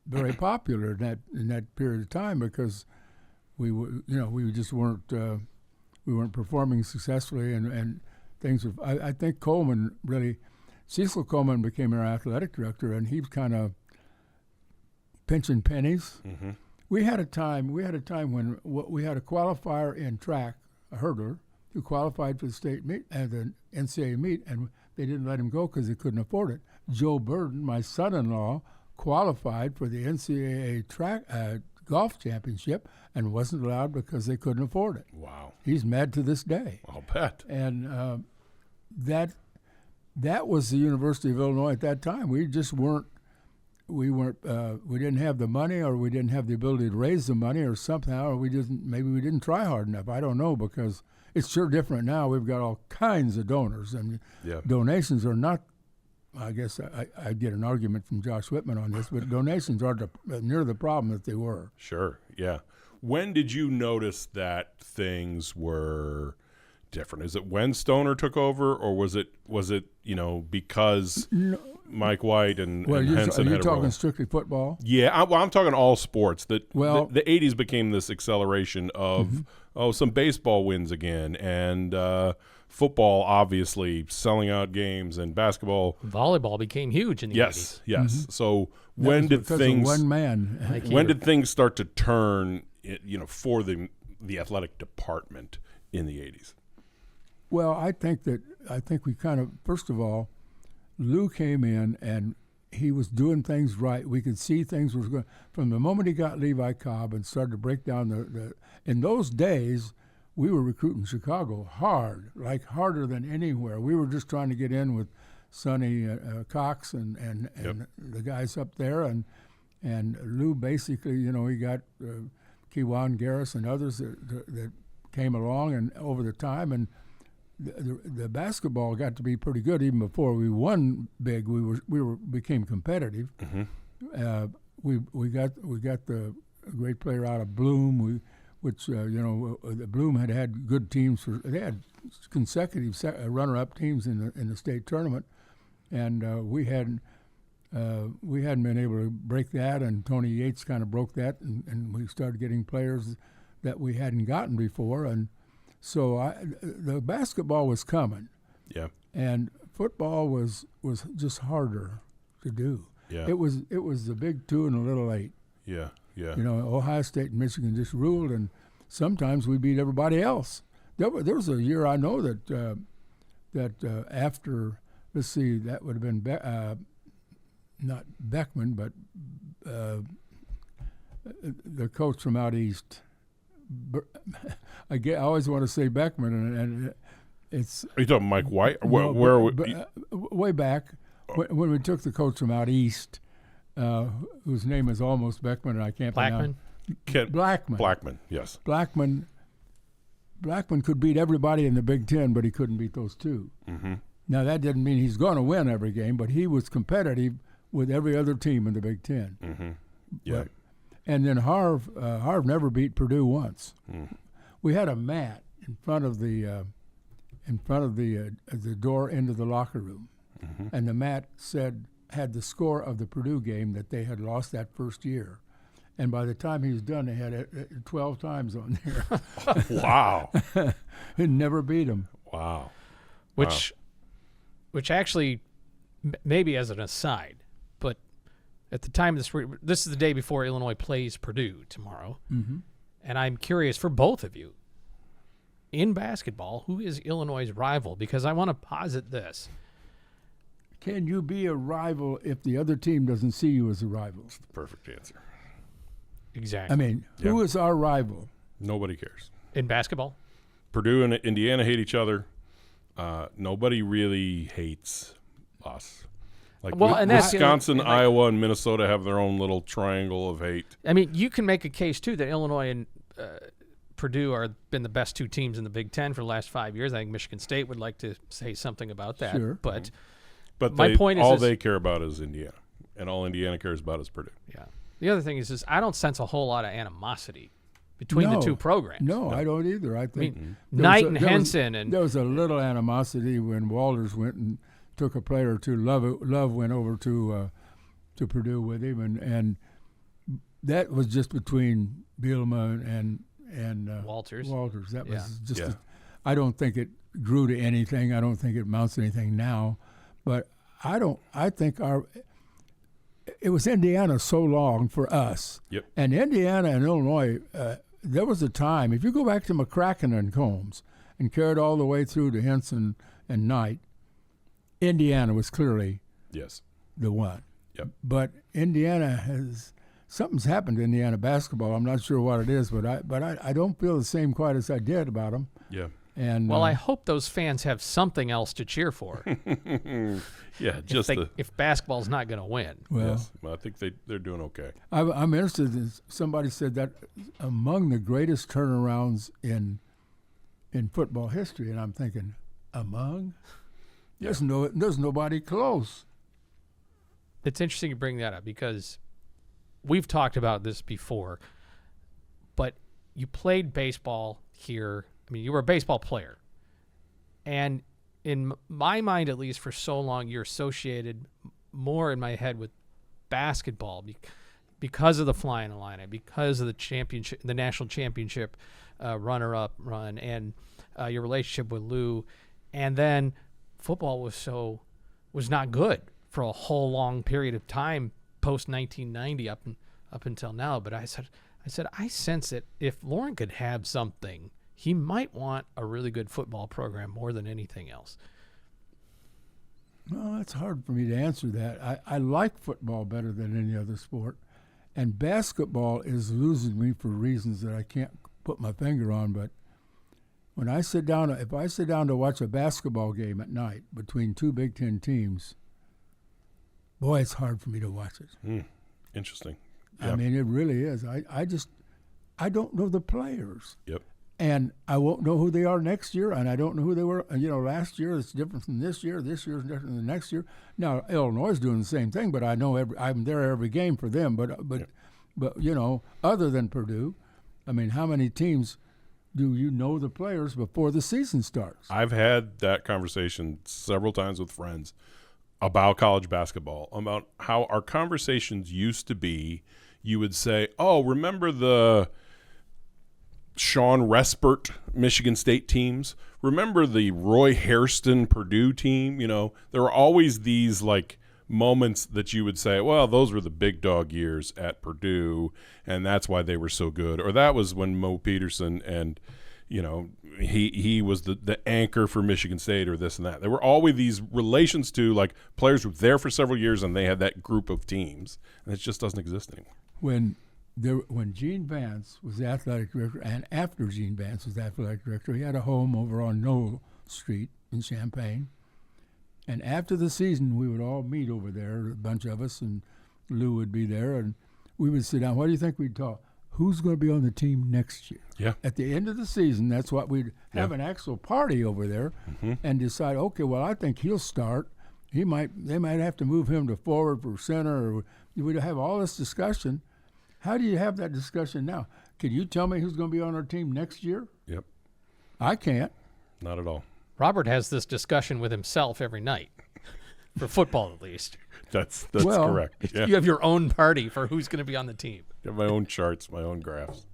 very popular in that period of time because we just weren't performing successfully and things were. I think Cecil Coleman became our athletic director, and he was kind of pinching pennies. Mm-hmm. We had a time when we had a qualifier in track, a hurdler, who qualified for the state meet and the NCAA meet, and they didn't let him go because they couldn't afford it. Joe Burden, my son-in-law, qualified for the NCAA track golf championship and wasn't allowed because they couldn't afford it. Wow. He's mad to this day. I'll bet. And that was the University of Illinois at that time. We just weren't. We didn't have the money, or we didn't have the ability to raise the money, or somehow, or maybe we didn't try hard enough. I don't know, because it's sure different now. We've got all kinds of donors, and donations are not. I guess I'd get an argument from Josh Whitman on this, but donations aren't near the problem that they were. Sure, yeah. When did you notice that things were different? Is it when Stoner took over, or was it because Mike White and Henson had a role? Are you talking strictly football? Yeah, I'm talking all sports. The 80s became this acceleration of some baseball wins again, and football obviously selling out games, and basketball. Volleyball became huge in the 80s. Yes. So when did things? One man. When did things start to turn? For the athletic department in the 80s. Well, I think we kind of, first of all, Lou came in and he was doing things right. We could see things was going from the moment he got Levi Cobb and started to break down the. In those days, we were recruiting Chicago hard, like harder than anywhere. We were just trying to get in with Sonny Cox and the guys up there, and Lou basically, he got Kewan Garris and others that came along and over the time, and the basketball got to be pretty good even before we won big. We became competitive. Mm-hmm. We got the great player out of Bloom. The Bloom had good teams they had consecutive runner-up teams in the state tournament, and we hadn't been able to break that. And Tony Yates kind of broke that, and we started getting players that we hadn't gotten before, and so the basketball was coming. Yeah. And football was just harder to do. Yeah. It was the big 2 and a little 8. Yeah. Yeah. Ohio State and Michigan just ruled, and sometimes we beat everybody else. There was a year I know that after, let's see, that would have been not Beckman, but the coach from out east. I always want to say Beckman, and it's Are you talking Mike White? Where, no, where but, way back when we took the coach from out east, whose name is almost Beckman, and I can't Blackman. Blackman. Blackman, yes. Blackman could beat everybody in the Big Ten, but he couldn't beat those two. Mm-hmm. Now, that didn't mean he's going to win every game, but he was competitive with every other team in the Big Ten. Mm-hmm. Yeah. And then Harv never beat Purdue once. Mm. We had a mat in front of the door into the locker room, Mm-hmm. and the mat had the score of the Purdue game that they had lost that first year. And by the time he was done, they had it 12 times on there. Wow. He never beat him. Wow. Which actually, maybe as an aside, but at the time this is the day before Illinois plays Purdue tomorrow, Mm-hmm. and I'm curious for both of you, in basketball, who is Illinois' rival? Because I want to posit this. Can you be a rival if the other team doesn't see you as a rival? That's the perfect answer. Exactly. I mean, who is our rival? Nobody cares. In basketball? Purdue and Indiana hate each other. Nobody really hates us. Like Well, and that's Wisconsin, like- Iowa, and Minnesota have their own little triangle of hate. I mean, you can make a case, too, that Illinois and Purdue are been the best two teams in the Big Ten for the last 5 years. I think Michigan State would like to say something about that. Sure. But But my point is all this- they care about is Indiana, and all Indiana cares about is Purdue. yeah. The other thing is I don't sense a whole lot of animosity between the No. two programs. No, I don't either. I think mean, there was Knight a- and there was- Henson and there was a little animosity when Walters went and took a player or two. Love went over to Purdue with him, and that was just between Bielema and Walters. Walters. That was Yeah. just. Yeah. I don't think it grew to anything. I don't think it amounts to anything now, but I think it was Indiana so long for us. Yep. And Indiana and Illinois, there was a time, if you go back to McCracken and Combs and carried all the way through to Henson and Knight, Indiana was clearly Yes. the one. Yep. But Indiana something's happened to Indiana basketball. I'm not sure what it is, but I don't feel the same quite as I did about them. Yeah. And Well, I hope those fans have something else to cheer for Yeah. Just if basketball's not going to win. well, yes. Well, I think they're doing okay. I'm interested in, somebody said that among the greatest turnarounds in football history, and I'm thinking, among? There's nobody close. It's interesting you bring that up because we've talked about this before, but you played baseball here. I mean, you were a baseball player. And in my mind, at least for so long, you're associated more in my head with basketball because of the Flying Illini, because of the championship, the national championship runner-up run, and your relationship with Lou. And then football was not good for a whole long period of time post 1990 up until now. But I said I sense that if Loren could have something, he might want a really good football program more than anything else. Well, it's hard for me to answer that. I like football better than any other sport, and basketball is losing me for reasons that I can't put my finger on. But when I sit down, if I sit down to watch a basketball game at night between two Big Ten teams, boy, it's hard for me to watch it. Interesting. I Yeah. mean, it really is. I don't know the players. Yep. And I won't know who they are next year, and I don't know who they were. Last year is different from this year. This year is different than the next year. Now Illinois is doing the same thing, but I know I'm there every game for them. But other than Purdue, I mean, how many teams do you know the players before the season starts? I've had that conversation several times with friends about college basketball, about how our conversations used to be. You would say, "Oh, remember the Sean Respert Michigan State teams? Remember the Roy Hairston Purdue team?" There were always these like moments that you would say, well, those were the big dog years at Purdue, and that's why they were so good. Or that was when Mo Peterson and he was the anchor for Michigan State, or this and that. There were always these relations to like players who were there for several years and they had that group of teams, and it just doesn't exist anymore. When Gene Vance was athletic director, and after Gene Vance was athletic director, he had a home over on Knoll Street in Champaign. And after the season, we would all meet over there, a bunch of us, and Lou would be there, and we would sit down. What do you think we'd talk? Who's going to be on the team next year? Yeah. At the end of the season, that's what we'd have an actual party over there and decide, okay, well, I think he'll start. They might have to move him to forward or center, or we'd have all this discussion. How do you have that discussion now? Can you tell me who's going to be on our team next year? Yep. I can't. Not at all. Robert has this discussion with himself every night, for football at least. That's Well, correct. Yeah. You have your own party for who's going to be on the team. I have my own charts, my own graphs.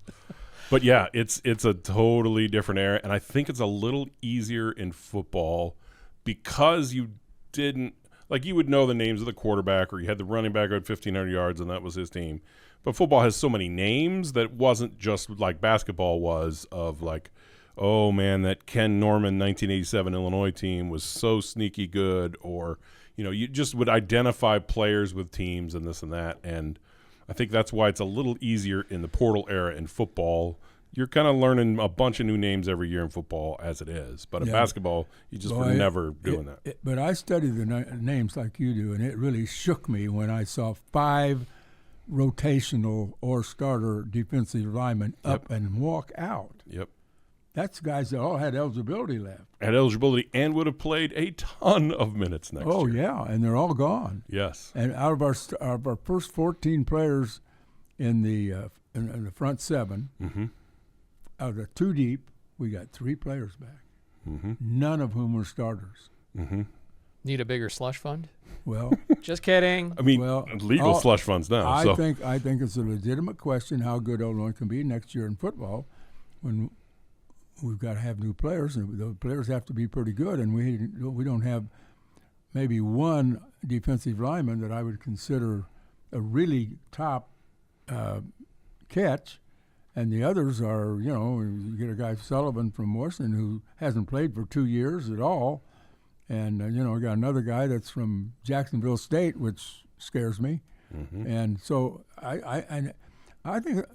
But yeah, it's a totally different era, and I think it's a little easier in football because you didn't like you would know the names of the quarterback, or you had the running back who had 1,500 yards, and that was his team. But football has so many names that it wasn't just like basketball was of like, oh man, that Ken Norman 1987 Illinois team was so sneaky good, or you just would identify players with teams and this and that. And I think that's why it's a little easier in the portal era in football. You're kind of learning a bunch of new names every year in football as it is. But in basketball, you just were never doing that. But I studied the names like you do, and it really shook me when I saw 5 rotational or starter defensive linemen up and walk out. Yep. That's guys that all had eligibility left. Had eligibility and would have played a ton of minutes next year. Oh, yeah, and they're all gone. Yes. And out of our first 14 players in the front 7, out of 2 deep, we got 3 players back, none of whom were starters. Need a bigger slush fund? Well, Just kidding. I mean, Well, legal slush funds now. I so. think it's a legitimate question how good Illinois can be next year in football when we've got to have new players, and the players have to be pretty good, and we don't have maybe one defensive lineman that I would consider a really top catch, and the others are, you get a guy Sullivan from Washington who hasn't played for 2 years at all, and we got another guy that's from Jacksonville State, which scares me, and so I think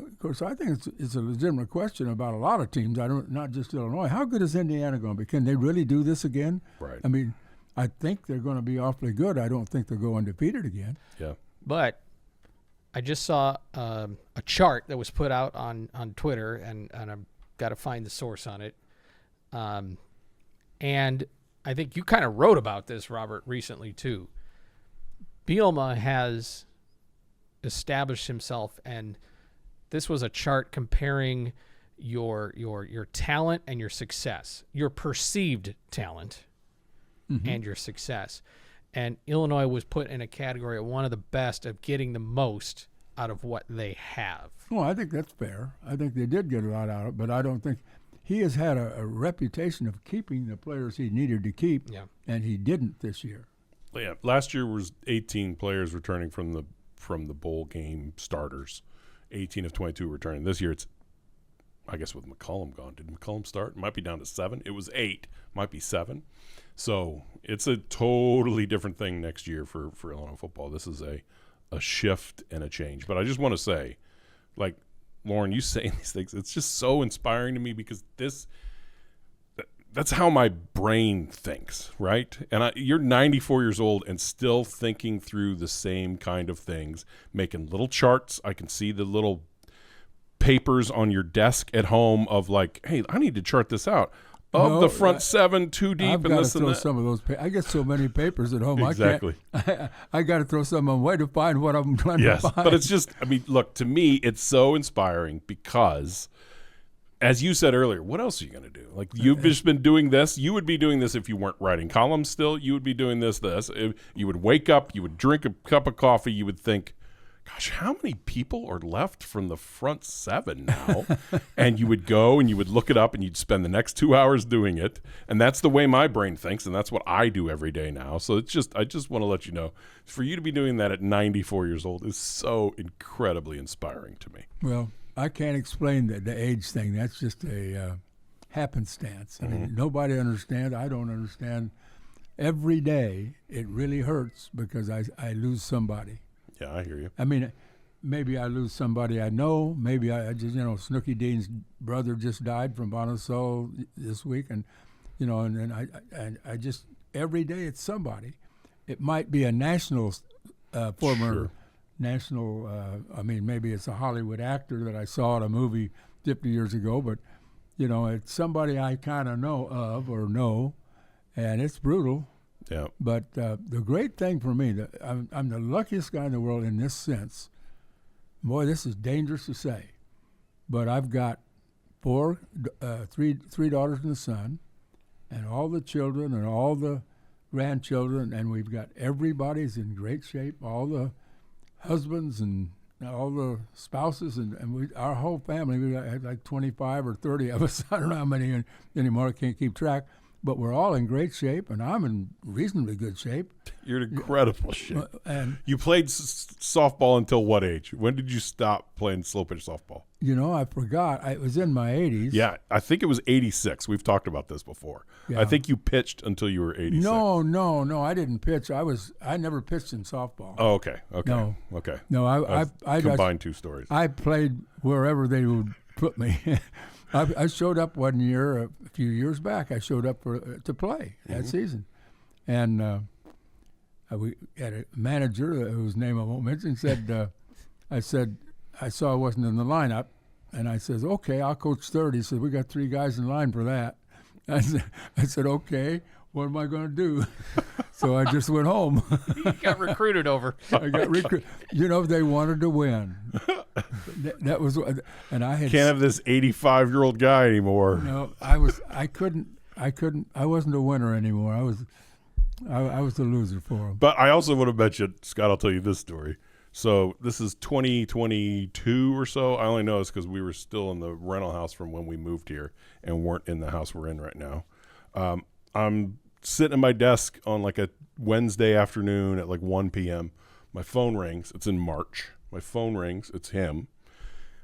it's a legitimate question about a lot of teams. Not just Illinois. How good is Indiana going to be? Can they really do this again? Right. I mean, I think they're going to be awfully good. I don't think they'll go undefeated again. Yeah. But I just saw a chart that was put out on Twitter, and I've got to find the source on it. And I think you kind of wrote about this, Robert, recently too. Bielema has established himself, and this was a chart comparing your talent and your success, your perceived talent and your success. And Illinois was put in a category of one of the best of getting the most out of what they have. Well, I think that's fair. I think they did get a lot out of it, but I don't think he has had a reputation of keeping the players he needed to keep, and he didn't this year. Yeah. Last year was 18 players returning from the bowl game starters. 18 of 22 returning. This year it's, I guess with McCollum gone. Did McCollum start? It might be down to 7. It was 8. Might be 7. So it's a totally different thing next year for Illinois football. This is a shift and a change. But I just want to say, like, Loren, you saying these things, it's just so inspiring to me because that's how my brain thinks, right? And you're 94 years old and still thinking through the same kind of things, making little charts. I can see the little papers on your desk at home of like, hey, I need to chart this out. Of the front 7, 2 deep, I've and got this to and throw that. some of those. I get so many papers at home. Exactly. I got to throw some away to find what I'm trying to find. But it's just, I mean, look, to me, it's so inspiring because, as you said earlier, what else are you going to do? Like, you've just been doing this. You would be doing this if you weren't writing columns still. You would be doing this. You would wake up, you would drink a cup of coffee, you would think, gosh, how many people are left from the front 7 now? And you would go and you would look it up and you'd spend the next 2 hours doing it. And that's the way my brain thinks, and that's what I do every day now. So I just want to let you know, for you to be doing that at 94 years old is so incredibly inspiring to me. Well, I can't explain the age thing. That's just a happenstance. I mean, nobody understands. I don't understand. Every day it really hurts because I lose somebody. Yeah, I hear you. I mean, maybe I lose somebody I know. Maybe I just, Snooky Dean's brother just died from Bonasol this week, and you know, and I just every day it's somebody. It might be a national former Sure. national. I mean, maybe it's a Hollywood actor that I saw in a movie 50 years ago, but you know, it's somebody I kind of know of or know, and it's brutal. Yeah. But the great thing for me, I'm the luckiest guy in the world in this sense. Boy, this is dangerous to say, but I've got three daughters and a son, and all the children and all the grandchildren, and we've got everybody's in great shape. All the husbands and all the spouses, and our whole family. We had like 25 or 30 of us. I don't know how many anymore. I can't keep track. But we're all in great shape, and I'm in reasonably good shape. You're in incredible shape. And You played softball until what age? When did you stop playing slow pitch softball? you know, I forgot. It was in my 80s. Yeah, I think it was 86. We've talked about this before. Yeah. I think you pitched until you were 86. No. I didn't pitch. I never pitched in softball. Oh, okay. No. Okay. No, I combined two stories. I played wherever they would put me. I showed up one year, a few years back. I showed up to play that season, and we had a manager whose name I won't mention. Said, I said I saw I wasn't in the lineup, and I says, okay, I'll coach third. He said, we got 3 guys in line for that. I said, okay, what am I going to do? So I just went home. You got recruited over. I got recruited. You know, they wanted to win. That was, and I had Can't have this 85-year-old guy anymore. No, I wasn't a winner anymore. I was the loser for him. But I also would have mentioned, Scott, I'll tell you this story. So this is 2022 or so. I only know this because we were still in the rental house from when we moved here and weren't in the house we're in right now. I'm sitting at my desk on like a Wednesday afternoon at like 1 p.m. My phone rings. It's in March. My phone rings. It's him.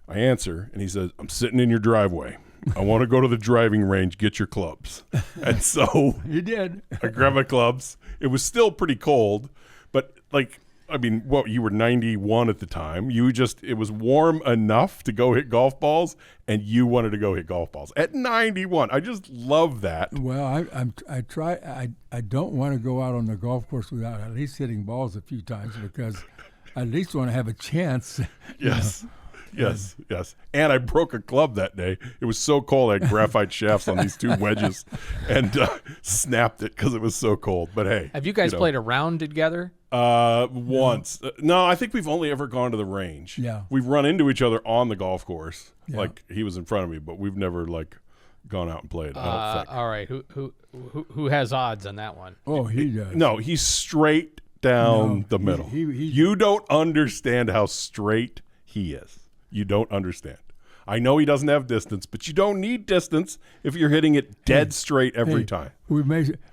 I answer, and he says, I'm sitting in your driveway. I want to go to the driving range. Get your clubs. And so He did. I grabbed my clubs. It was still pretty cold, but like, I mean, what, you were 91 at the time. It was warm enough to go hit golf balls, and you wanted to go hit golf balls at 91. I just love that. Well, I don't want to go out on the golf course without at least hitting balls a few times because I at least want to have a chance. Yes. Yes. And I broke a club that day. It was so cold. I had graphite shafts on these 2 wedges and snapped it because it was so cold. But hey. Have you guys played a round together? Once. No, I think we've only ever gone to the range. Yeah. We've run into each other on the golf course. Yeah. Like he was in front of me, but we've never like gone out and played. I don't think. All right. Who has odds on that one? Oh, he does. No, he's straight down the middle. You don't understand how straight he is. You don't understand. I know he doesn't have distance, but you don't need distance if you're hitting it dead straight every time.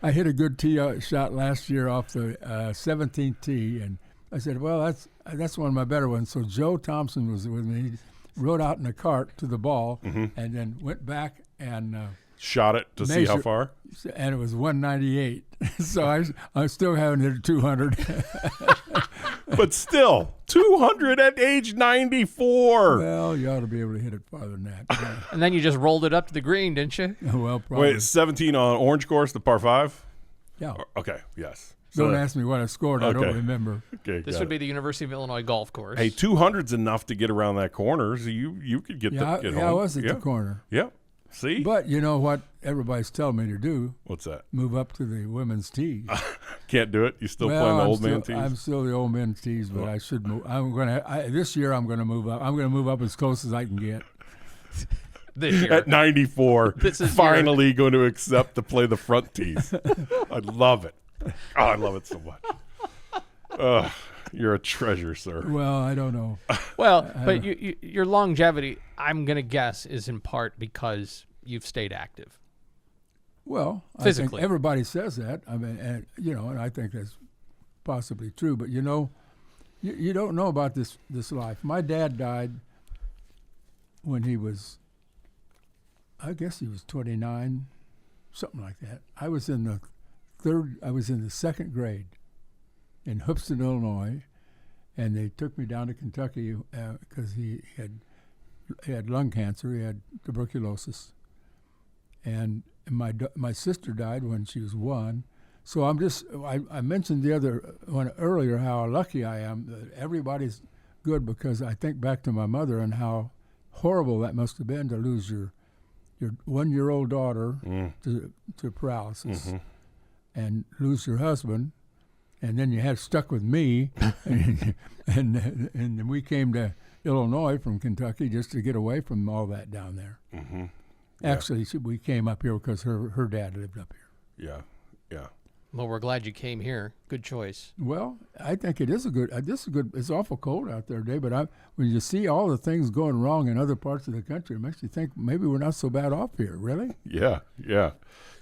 I hit a good tee shot last year off the 17th tee, and I said, well, that's one of my better ones. So Joe Thompson was with me. He rode out in a cart to the ball and then went back and shot it to see how far? And it was 198. So I still haven't hit 200. But still, 200 at age 94. Well, you ought to be able to hit it farther than that. Yeah. And then you just rolled it up to the green, didn't you? Well, probably. Wait, 17 on Orange Course, the par 5? Yeah. Okay, yes. Don't ask me what I scored. I Okay. don't remember. Okay, This got would it. be the University of Illinois golf course. Hey, 200's enough to get around that corner, so you could get Yeah, get I home. was at the corner. Yeah. See? But you know what everybody's telling me to do? What's that? Move up to the women's tees. Can't do it? You still playing the old man tees? I'm still the old man tees, but I should move. This year I'm going to move up. I'm going to move up as close as I can get. This year. At 94, This is finally going to accept to play the front tees. I love it. Oh, I love it so much. You're a treasure, sir. Well, I don't know. Well, but your longevity, I'm going to guess, is in part because you've stayed active. Well, I Physically. think everybody says that. I mean, and I think that's possibly true. But you don't know about this life. My dad died when he was, I guess he was 29, something like that. I was in the second grade in Hoopston, Illinois, and they took me down to Kentucky because he had lung cancer. He had tuberculosis, and my sister died when she was 1. So I mentioned the other one earlier how lucky I am that everybody's good, because I think back to my mother and how horrible that must have been to lose your 1-year-old daughter to paralysis, and lose your husband, and then you had stuck with me, and then we came to Illinois from Kentucky just to get away from all that down there. Mm-hmm. Actually, we came up here because her dad lived up here. Yeah, yeah. Well, we're glad you came here. Good choice. Well, I think it is a good. It's awful cold out there today, but when you see all the things going wrong in other parts of the country, it makes you think maybe we're not so bad off here. Really? Yeah, yeah.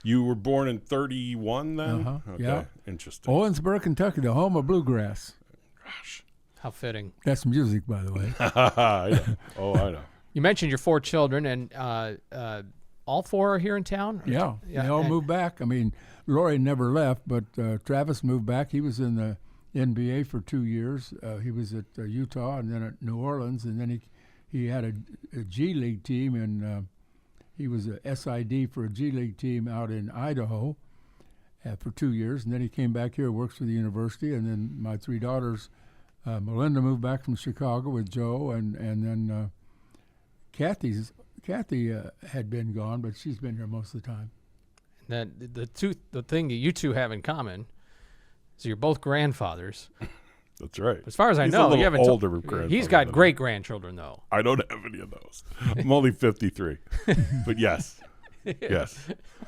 You were born in 31 then? Okay. Yeah. Interesting. Owensboro, Kentucky, the home of bluegrass. Gosh. How fitting. That's music, by the way. I know. Oh, I know. You mentioned your 4 children, and all 4 are here in town? Yeah, they all moved back. I mean, Loren never left, but Travis moved back. He was in the NBA for 2 years. He was at Utah and then at New Orleans, and then he had a G League team, and he was a SID for a G League team out in Idaho for 2 years, and then he came back here, works for the university, and then my 3 daughters, Melinda moved back from Chicago with Joe, and then Kathy had been gone, but she's been here most of the time. That the thing that you two have in common is you're both grandfathers. That's right. As far as I He's know, a little you haven't. older grandfather He's got than great grandchildren though. I don't have any of those. I'm only 53, but yes, yes.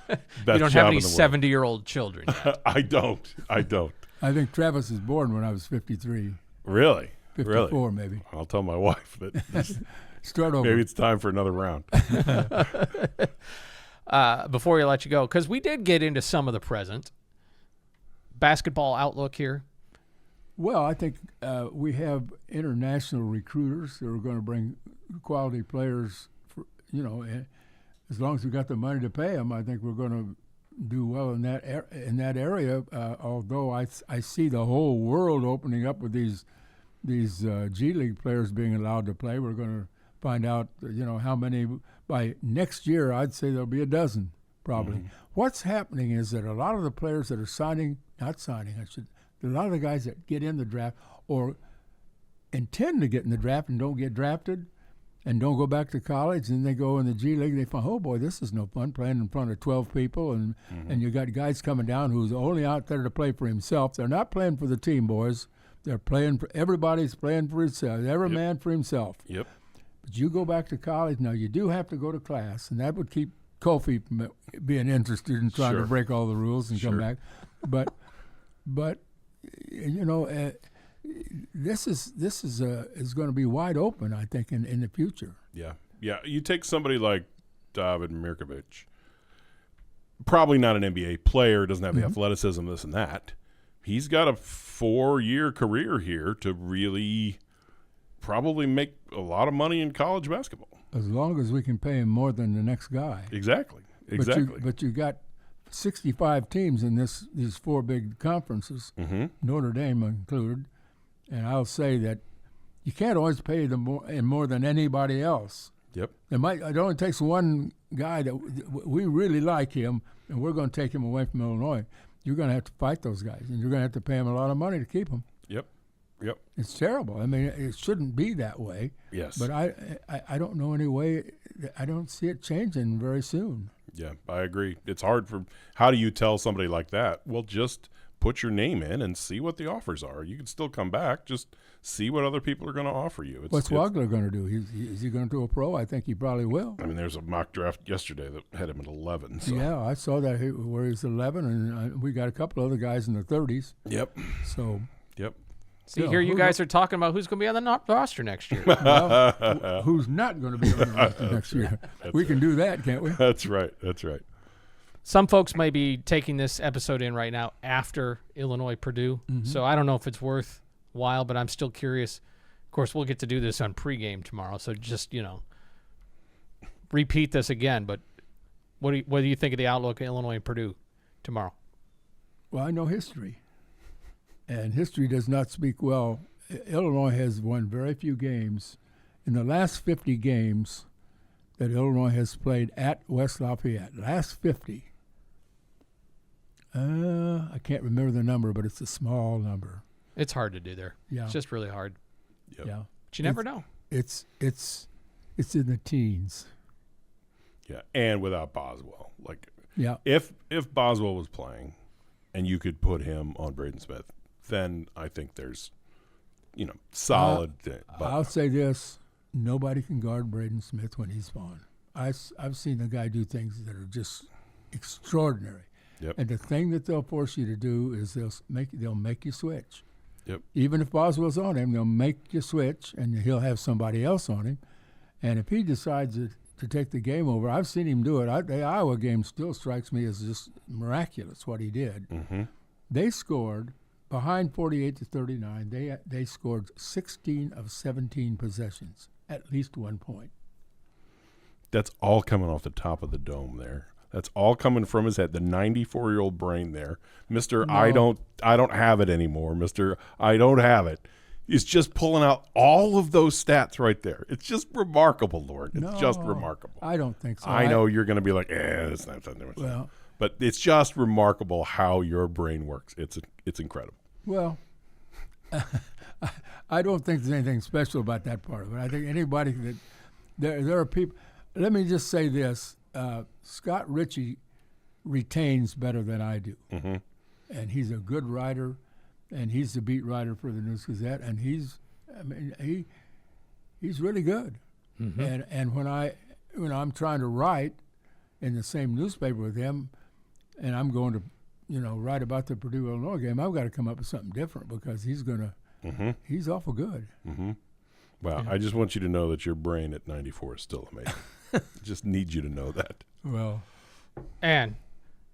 You don't have any 70-year-old children yet. I don't. I think Travis was born when I was 53. Really? 54 really? Maybe. I'll tell my wife that. Start over. Maybe it's time for another round. Before we let you go, because we did get into some of the present basketball outlook here. Well, I think we have international recruiters that are going to bring quality players. As long as we got the money to pay them, I think we're going to do well in that area. Although I see the whole world opening up with these G League players being allowed to play. We're going to find out, how many by next year. I'd say there'll be a dozen probably. Mm-hmm. What's happening is that a lot of the players that are a lot of the guys that get in the draft or intend to get in the draft and don't get drafted and don't go back to college, and they go in the G League, they find, oh boy, this is no fun playing in front of 12 people, and you got guys coming down who's only out there to play for himself. They're not playing for the team, boys. They're playing for everybody's playing for himself. Every man for himself. Yep. But you go back to college now. You do have to go to class, and that would keep Kofi from being interested in trying to break all the rules and come back. But this is going to be wide open, I think, in the future. Yeah. You take somebody like David Mirkovic, probably not an NBA player, doesn't have the athleticism, this and that. He's got a 4-year career here to really probably make a lot of money in college basketball. As long as we can pay him more than the next guy. Exactly. But you got 65 teams in these 4 big conferences, Notre Dame included, and I'll say that you can't always pay them more than anybody else. Yep. It only takes one guy that we really like him, and we're going to take him away from Illinois. You're going to have to fight those guys, and you're going to have to pay them a lot of money to keep them. Yep. It's terrible. I mean, it shouldn't be that way. Yes. But I don't know any way. I don't see it changing very soon. Yeah, I agree. It's hard how do you tell somebody like that? Well, just put your name in and see what the offers are. You can still come back. Just see what other people are going to offer you. What's Wagler going to do? Is he going to a pro? I think he probably will. I mean, there's a mock draft yesterday that had him at 11. So. Yeah, I saw that where he's 11, and we got a couple other guys in the 30s. Yep. So. Yep. See, here you guys are talking about who's going to be on the roster next year. Well, who's not going to be on the roster next year? We can do that, can't we? That's right. Some folks may be taking this episode in right now after Illinois-Purdue, so I don't know if it's worthwhile, but I'm still curious. Of course, we'll get to do this on pregame tomorrow, so just, repeat this again. But what do you think of the outlook of Illinois and Purdue tomorrow? Well, I know history. And history does not speak well. Illinois has won very few games. In the last 50 games that Illinois has played at West Lafayette, last 50, I can't remember the number, but it's a small number. It's hard to do there. Yeah. It's just really hard. Yep. Yeah. But you never know. It's in the teens. Yeah, and without Boswell. Like, Yeah. if Boswell was playing and you could put him on Braden Smith, then I think there's, solid. I'll say this. Nobody can guard Braden Smith when he's on. I've seen the guy do things that are just extraordinary. Yep. And the thing that they'll force you to do is they'll make you switch. Yep. Even if Boswell's on him, they'll make you switch, and he'll have somebody else on him. And if he decides to take the game over, I've seen him do it. The Iowa game still strikes me as just miraculous what he did. Mm-hmm. They scored behind 48-39. They scored 16 of 17 possessions, at least 1 point. That's all coming off the top of the dome there. That's all coming from his head. The 94-year-old brain there, Mister. No. I don't have it anymore, Mister. I don't have it. He's just pulling out all of those stats right there. It's just remarkable, Lord. It's just remarkable. I don't think so. I know you're going to be like, it's not something. Well, But it's just remarkable how your brain works. It's incredible. well, I don't think there's anything special about that part of it. I think anybody that there are people. Let me just say this: Scott Ritchie retains better than I do, and he's a good writer, and he's the beat writer for the News Gazette, and he's really good. And when I'm trying to write in the same newspaper with him, and I'm going to write about the Purdue Illinois game, I've got to come up with something different because he's awful good. Wow. I just want you to know that your brain at 94 is still amazing. Just need you to know that. Well, And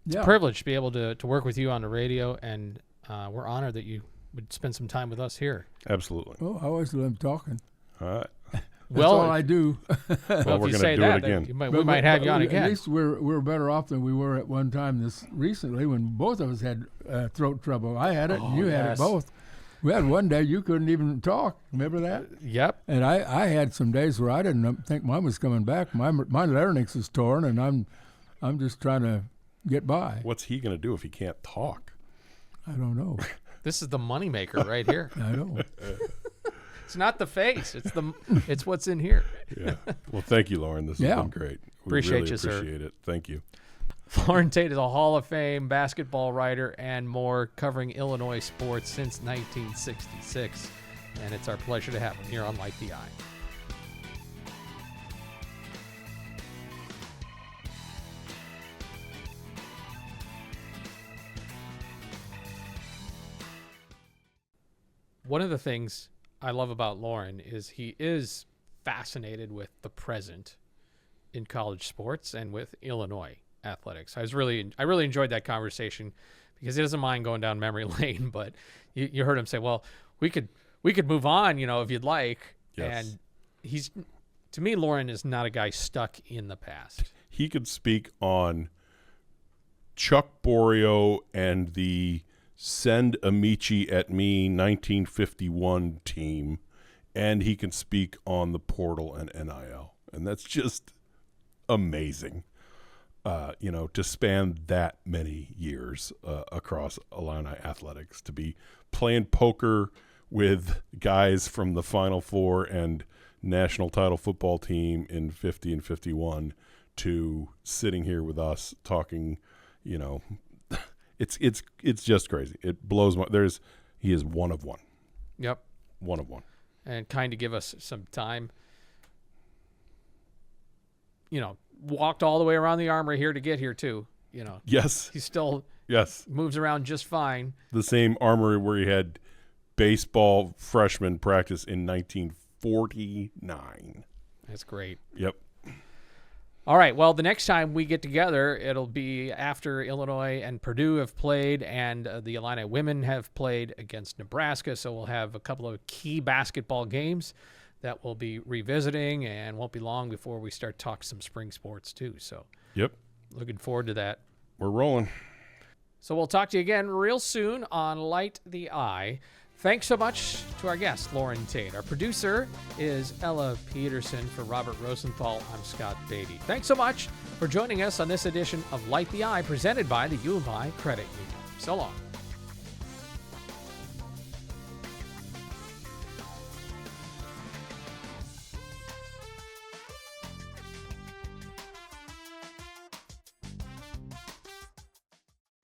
it's yeah. a privilege to be able to work with you on the radio, and we're honored that you would spend some time with us here. Absolutely. Well, I always love talking. All right. That's all I do. Well, if we're you going say to do that, it again. we might have you on again. At least we're better off than we were at one time recently when both of us had throat trouble. I had it, and you had it yes. both. We had one day you couldn't even talk. Remember that? Yep. And I had some days where I didn't think mine was coming back. My larynx is torn, and I'm just trying to get by. What's he going to do if he can't talk? I don't know. This is the moneymaker right here. I know. It's not the face. It's what's in here. Yeah. Well, thank you, Loren. This has Yeah. been great. We Appreciate really you, sir. appreciate it. Thank you. Loren Tate is a Hall of Fame basketball writer and more, covering Illinois sports since 1966. And it's our pleasure to have him here on Light the Eye. One of the things I love about Loren is he is fascinated with the present in college sports and with Illinois athletics. I really enjoyed that conversation because he doesn't mind going down memory lane, but you heard him say, well, we could move on, if you'd like. Yes. And to me, Loren is not a guy stuck in the past. He could speak on Chuck Borio and the Send Amici at Me 1951 team, and he can speak on the portal and NIL. And that's just amazing, to span that many years across Illini athletics, to be playing poker with guys from the Final Four and national title football team in 50 and 51 to sitting here with us talking, it's just crazy. It blows my he is one of one. Yep. One of one. And kind of give us some time. Walked all the way around the Armory here to get here too. Yes. He still Yes. moves around just fine. The same Armory where he had baseball freshman practice in 1949. That's great. Yep. All right. Well, the next time we get together, it'll be after Illinois and Purdue have played, and the Illini women have played against Nebraska. So we'll have a couple of key basketball games that we'll be revisiting, and won't be long before we start talking some spring sports too. So Yep. looking forward to that. We're rolling. So we'll talk to you again real soon on Light the Eye. Thanks so much to our guest, Loren Tate. Our producer is Ella Peterson. For Robert Rosenthal, I'm Scott Beatty. Thanks so much for joining us on this edition of Light the Eye, presented by the U of I Credit Union. So long.